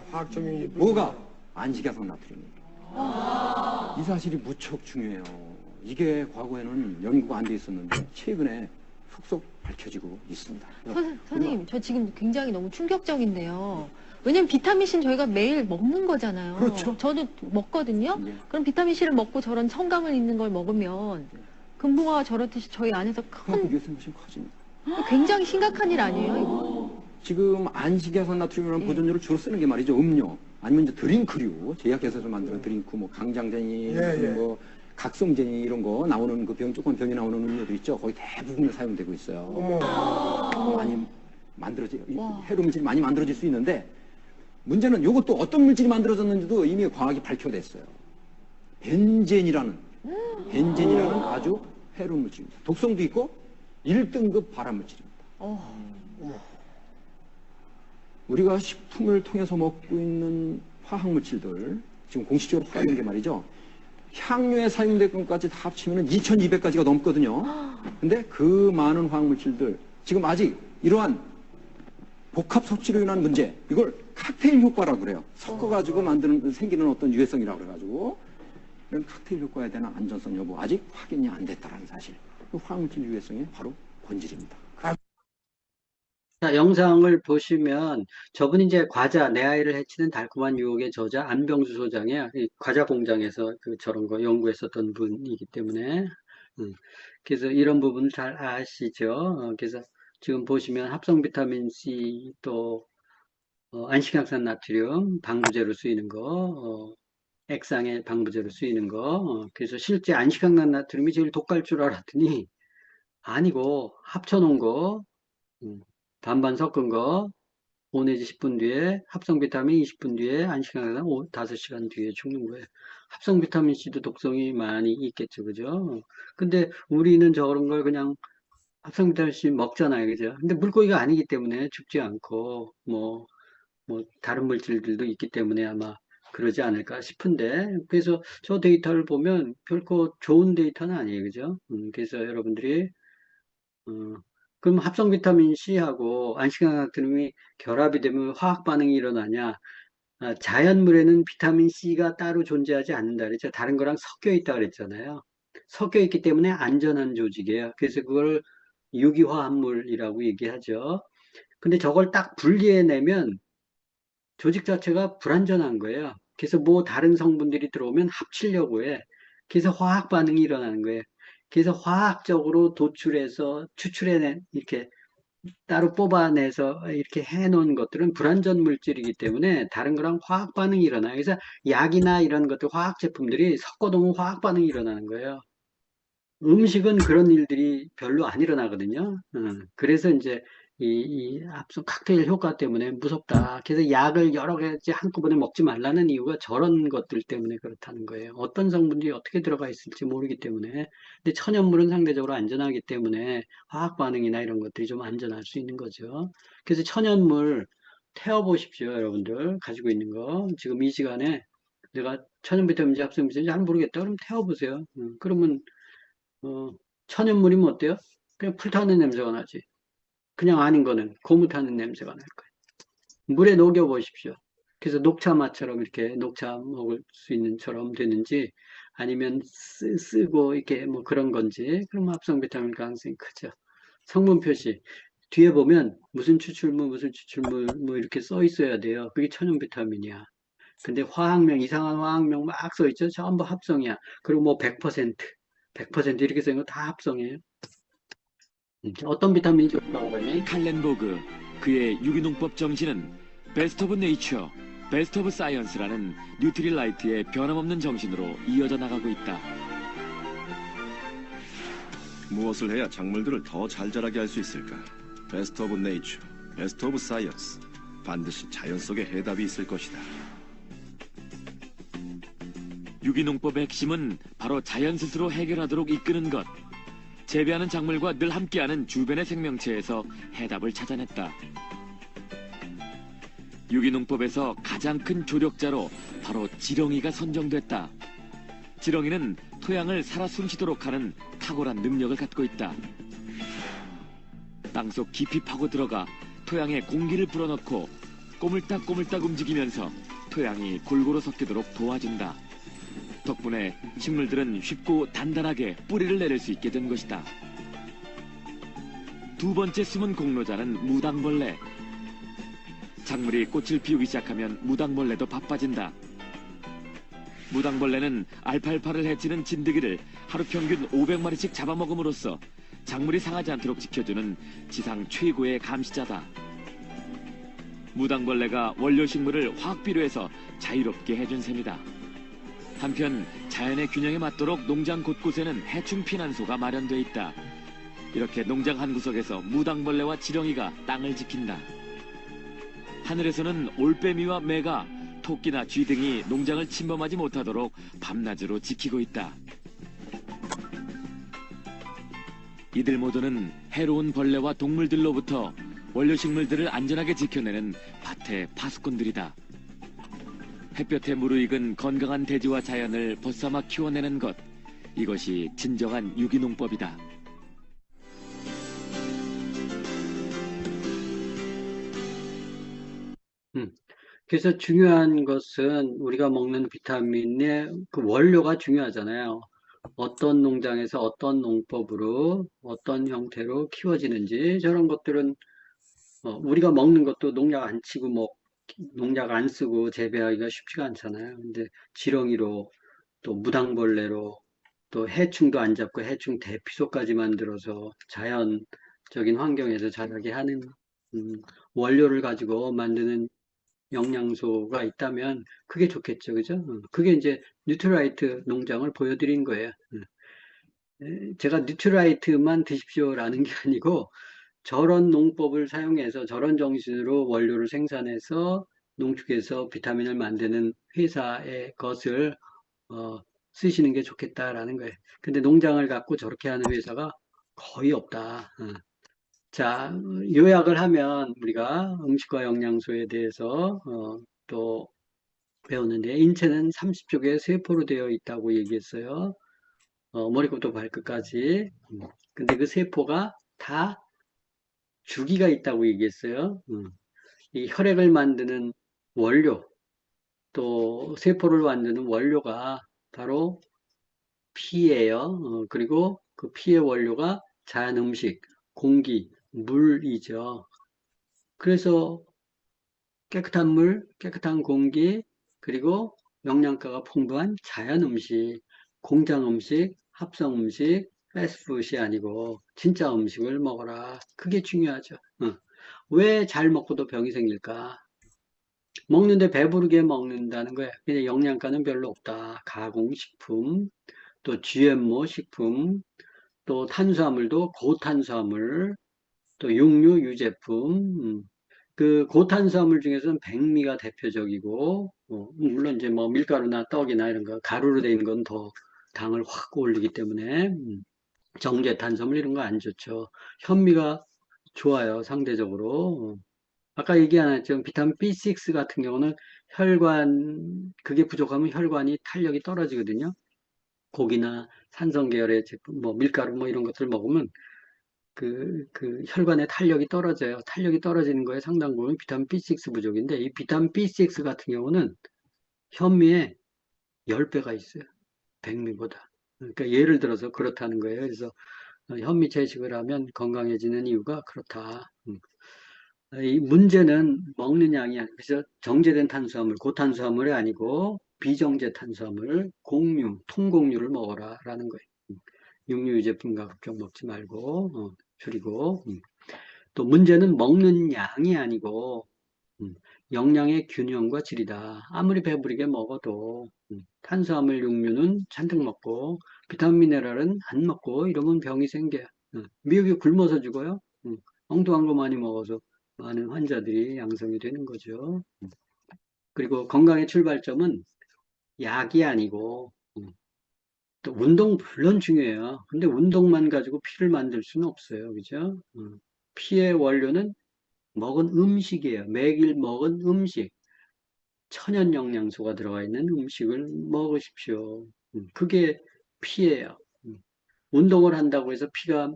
뭐가? 안식향상 나트륨입니다. 이 사실이 무척 중요해요. 이게 과거에는 연구가 안 돼 있었는데 최근에 속속 밝혀지고 있습니다. 선생님, 저 지금 굉장히 너무 충격적인데요. 왜냐면 비타민C는 저희가 매일 먹는 거잖아요. 그렇죠. 저도 먹거든요. 그럼 비타민C를 먹고 저런 첨가물 있는 걸 먹으면 금붕어가 저렇듯이 저희 안에서 큰 유해성 훨씬 커집니다. 굉장히 심각한 일 아니에요, 이거? 지금 안식야산 나트륨이라는 보존료를 주로 쓰는 게 말이죠. 음료 아니면 이제 드링크류 제약회사에서 만드는 드링크 뭐 강장제니 뭐 각성제니 이런 거 나오는 그 조금 병이 나오는 음료들 있죠. 거의 대부분 사용되고 있어요. 많이 해로 물질이 많이 만들어질 수 있는데 문제는 이것도 어떤 물질이 만들어졌는지도 이미 과학이 밝혀냈어요. 벤젠이라는 아주 해로운 물질입니다. 독성도 있고 1등급 발암 물질입니다. 우리가 식품을 통해서 먹고 있는 화학 물질들 지금 공식적으로 허가된 게 말이죠. 향료에 사용될 것까지 다 합치면 2200가지가 넘거든요. 근데 그 많은 화학 물질들 지금 아직 이러한 복합 섭취로 인한 문제 이걸 칵테일 효과라고 그래요. 섞어가지고 생기는 어떤 유해성이라고 그래가지고 이런 칵테일 효과에 대한 안전성 여부 아직 확인이 안 됐다는 사실. 그 화학물질 유해성이 바로 본질입니다. 자, 영상을 보시면 저분이 이제 과자, 내 아이를 해치는 달콤한 유혹의 저자 안병수 소장의 과자 공장에서 저런 거 연구했었던 분이기 때문에 그래서 이런 부분을 잘 아시죠. 그래서 지금 보시면 합성 비타민 C 또 안식향산 나트륨 방부제로 쓰이는 거 액상의 방부제로 쓰이는 거 그래서 실제 안식향산 나트륨이 제일 독할 줄 알았더니 아니고 합쳐놓은 거 반반 섞은 거 5 내지 10분 뒤에 합성 비타민 20분 뒤에 안식향산 5시간 뒤에 죽는 거예요. 합성 비타민 C도 독성이 많이 있겠죠. 그죠? 근데 우리는 저런 걸 그냥 합성 비타민 C 먹잖아요. 그죠? 근데 물고기가 아니기 때문에 죽지 않고 뭐 다른 물질들도 있기 때문에 아마 그러지 않을까 싶은데 그래서 저 데이터를 보면 결코 좋은 데이터는 아니에요. 그죠? 그래서 여러분들이 그럼 합성 비타민 C하고 안식향 나트륨이 결합이 되면 화학 반응이 일어나냐? 자연물에는 비타민 C가 따로 존재하지 않는다 그랬죠. 다른 거랑 섞여 있다 그랬잖아요. 섞여 있기 때문에 안전한 조직이에요. 그래서 그걸 유기화합물이라고 얘기하죠. 근데 저걸 딱 분리해내면 조직 자체가 불안전한 거예요. 그래서 뭐 다른 성분들이 들어오면 합치려고 해. 그래서 화학 반응이 일어나는 거예요. 그래서 화학적으로 도출해서 추출해낸 이렇게 따로 뽑아내서 이렇게 해놓은 것들은 불안전 물질이기 때문에 다른 거랑 화학 반응이 일어나요. 그래서 약이나 이런 것들 화학 제품들이 섞어놓으면 화학 반응이 일어나는 거예요. 음식은 그런 일들이 별로 안 일어나거든요. 그래서 이제 이 합성 칵테일 효과 때문에 무섭다. 그래서 약을 여러 가지 한꺼번에 먹지 말라는 이유가 저런 것들 때문에 그렇다는 거예요. 어떤 성분이 어떻게 들어가 있을지 모르기 때문에. 근데 천연물은 상대적으로 안전하기 때문에 화학 반응이나 이런 것들이 좀 안전할 수 있는 거죠. 그래서 천연물 태워보십시오, 여러분들. 가지고 있는 거. 지금 이 시간에 내가 천연 비타민제, 합성 비타민제 잘 모르겠다. 그럼 태워보세요. 그러면, 천연물이면 어때요? 그냥 풀타는 냄새가 나지. 그냥 아닌 거는 고무 타는 냄새가 날 거예요. 물에 녹여 보십시오. 그래서 녹차 맛처럼 이렇게 녹차 먹을 수 있는처럼 되는지 아니면 쓰고 이렇게 뭐 그런 건지 그럼 합성 비타민 가능성이 크죠. 성분 표시 뒤에 보면 무슨 추출물 무슨 추출물 뭐 이렇게 써 있어야 돼요. 그게 천연 비타민이야. 근데 화학명 이상한 화학명 막 써 있죠. 전부 합성이야. 그리고 뭐 100% 이렇게 써 있는 거 다 합성이에요. 어떤 비타민이 좋다고 하니? 칼렌보그 그의 유기농법 정신은 베스트 오브 네이처, 베스트 오브 사이언스라는 뉴트릴라이트의 변함없는 정신으로 이어져 나가고 있다. 무엇을 해야 작물들을 더 잘 자라게 할 수 있을까? 베스트 오브 네이처, 베스트 오브 사이언스. 반드시 자연 속에 해답이 있을 것이다. 유기농법의 핵심은 바로 자연 스스로 해결하도록 이끄는 것. 재배하는 작물과 늘 함께하는 주변의 생명체에서 해답을 찾아냈다. 유기농법에서 가장 큰 조력자로 바로 지렁이가 선정됐다. 지렁이는 토양을 살아 숨쉬도록 하는 탁월한 능력을 갖고 있다. 땅속 깊이 파고 들어가 토양에 공기를 불어넣고 꼬물딱꼬물딱 움직이면서 토양이 골고루 섞이도록 도와준다. 덕분에 식물들은 쉽고 단단하게 뿌리를 내릴 수 있게 된 것이다. 두 번째 숨은 공로자는 무당벌레. 작물이 꽃을 피우기 시작하면 무당벌레도 바빠진다. 무당벌레는 알팔파를 해치는 진드기를 하루 평균 500마리씩 잡아먹음으로써 작물이 상하지 않도록 지켜주는 지상 최고의 감시자다. 무당벌레가 원료식물을 화학비료에서 자유롭게 해준 셈이다. 한편 자연의 균형에 맞도록 농장 곳곳에는 해충 피난소가 마련돼 있다. 이렇게 농장 한 구석에서 무당벌레와 지렁이가 땅을 지킨다. 하늘에서는 올빼미와 매가 토끼나 쥐 등이 농장을 침범하지 못하도록 밤낮으로 지키고 있다. 이들 모두는 해로운 벌레와 동물들로부터 원료식물들을 안전하게 지켜내는 밭의 파수꾼들이다. 햇볕에 무르익은 건강한 대지와 자연을 벗삼아 키워내는 것, 이것이 진정한 유기농법이다. 그래서 중요한 것은 우리가 먹는 비타민의 그 원료가 중요하잖아요. 어떤 농장에서 어떤 농법으로 어떤 형태로 키워지는지 저런 것들은 우리가 먹는 것도 농약 안 치고 농약 안 쓰고 재배하기가 쉽지가 않잖아요. 근데 지렁이로 또 무당벌레로 또 해충도 안 잡고 해충 대피소까지 만들어서 자연적인 환경에서 자라게 하는 원료를 가지고 만드는 영양소가 있다면 그게 좋겠죠. 그죠? 그게 이제 뉴트라이트 농장을 보여드린 거예요. 제가 뉴트라이트만 드십시오라는 게 아니고 저런 농법을 사용해서 저런 정신으로 원료를 생산해서 농축해서 비타민을 만드는 회사의 것을 쓰시는 게 좋겠다라는 거예요. 근데 농장을 갖고 저렇게 하는 회사가 거의 없다. 자, 요약을 하면 우리가 음식과 영양소에 대해서 또 배웠는데 인체는 30쪽의 세포로 되어 있다고 얘기했어요. 머리부터 발끝까지. 근데 그 세포가 다 주기가 있다고 얘기했어요. 이 혈액을 만드는 원료, 또 세포를 만드는 원료가 바로 피예요. 그리고 그 피의 원료가 자연 음식, 공기, 물이죠. 그래서 깨끗한 물, 깨끗한 공기, 그리고 영양가가 풍부한 자연 음식, 공장 음식, 합성 음식, 패스트푸드이 아니고 진짜 음식을 먹어라. 그게 중요하죠. 왜 잘 먹고도 병이 생길까? 먹는데 배부르게 먹는다는 거예요. 근데 영양가는 별로 없다. 가공식품, 또 GMO 식품, 또 탄수화물도 고탄수화물, 또 육류, 유제품, 그 고탄수화물 중에서는 백미가 대표적이고, 물론 이제 뭐 밀가루나 떡이나 이런 거 가루로 되어 있는 건 더 당을 확 올리기 때문에 정제 탄수화물 이런 거 안 좋죠. 현미가 좋아요, 상대적으로. 아까 얘기 안 했죠. 비타민 B6 같은 경우는 그게 부족하면 혈관이 탄력이 떨어지거든요. 고기나 산성 계열의 제품, 뭐 밀가루 뭐 이런 것들 먹으면 그 혈관의 탄력이 떨어져요. 탄력이 떨어지는 거에 상당 부분 비타민 B6 부족인데, 이 비타민 B6 같은 경우는 현미에 10배가 있어요. 백미보다. 그러니까 예를 들어서 그렇다는 거예요. 그래서 현미 채식을 하면 건강해지는 이유가 그렇다. 이 문제는 먹는 양이 아니고, 그래서 정제된 탄수화물, 고탄수화물이 아니고 비정제 탄수화물, 곡류, 통곡류를 먹어라라는 거예요. 육류 유제품과 극격 먹지 말고 줄이고. 또 문제는 먹는 양이 아니고 영양의 균형과 질이다. 아무리 배부르게 먹어도 탄수화물, 육류는 잔뜩 먹고 비타민, 미네랄은 안 먹고 이러면 병이 생겨요. 미국이 굶어서 죽어요. 엉뚱한 거 많이 먹어서 많은 환자들이 양성이 되는 거죠. 그리고 건강의 출발점은 약이 아니고 또 운동 물론 중요해요. 근데 운동만 가지고 피를 만들 수는 없어요. 그죠? 피의 원료는 먹은 음식이에요. 매일 먹은 음식. 천연 영양소가 들어가 있는 음식을 먹으십시오. 그게 피예요. 운동을 한다고 해서 피가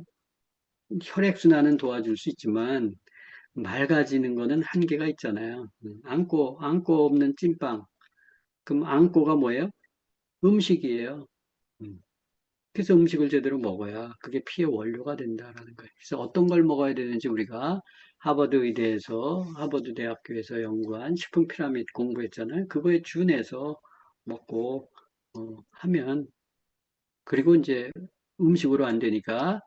혈액순환은 도와줄 수 있지만 맑아지는 거는 한계가 있잖아요. 안고 없는 찐빵. 그럼 안고가 뭐예요? 음식이에요. 그래서 음식을 제대로 먹어야 그게 피의 원료가 된다라는 거예요. 그래서 어떤 걸 먹어야 되는지 우리가 하버드 대학교에서 연구한 식품 피라미드 공부했잖아요. 그거에 준해서 먹고 하면, 그리고 이제 음식으로 안 되니까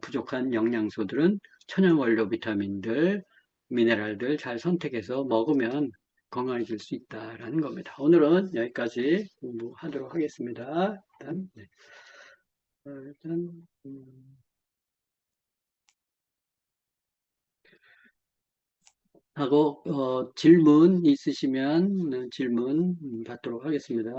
부족한 영양소들은 천연 원료 비타민들, 미네랄들 잘 선택해서 먹으면 건강해질 수 있다라는 겁니다. 오늘은 여기까지 공부하도록 하겠습니다. 하고 질문 있으시면 질문 받도록 하겠습니다.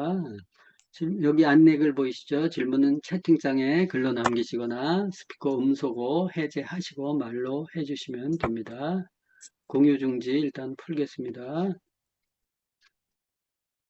여기 안내글 보이시죠? 질문은 채팅창에 글로 남기시거나 스피커 음소거 해제하시고 말로 해주시면 됩니다. 공유 중지 일단 풀겠습니다.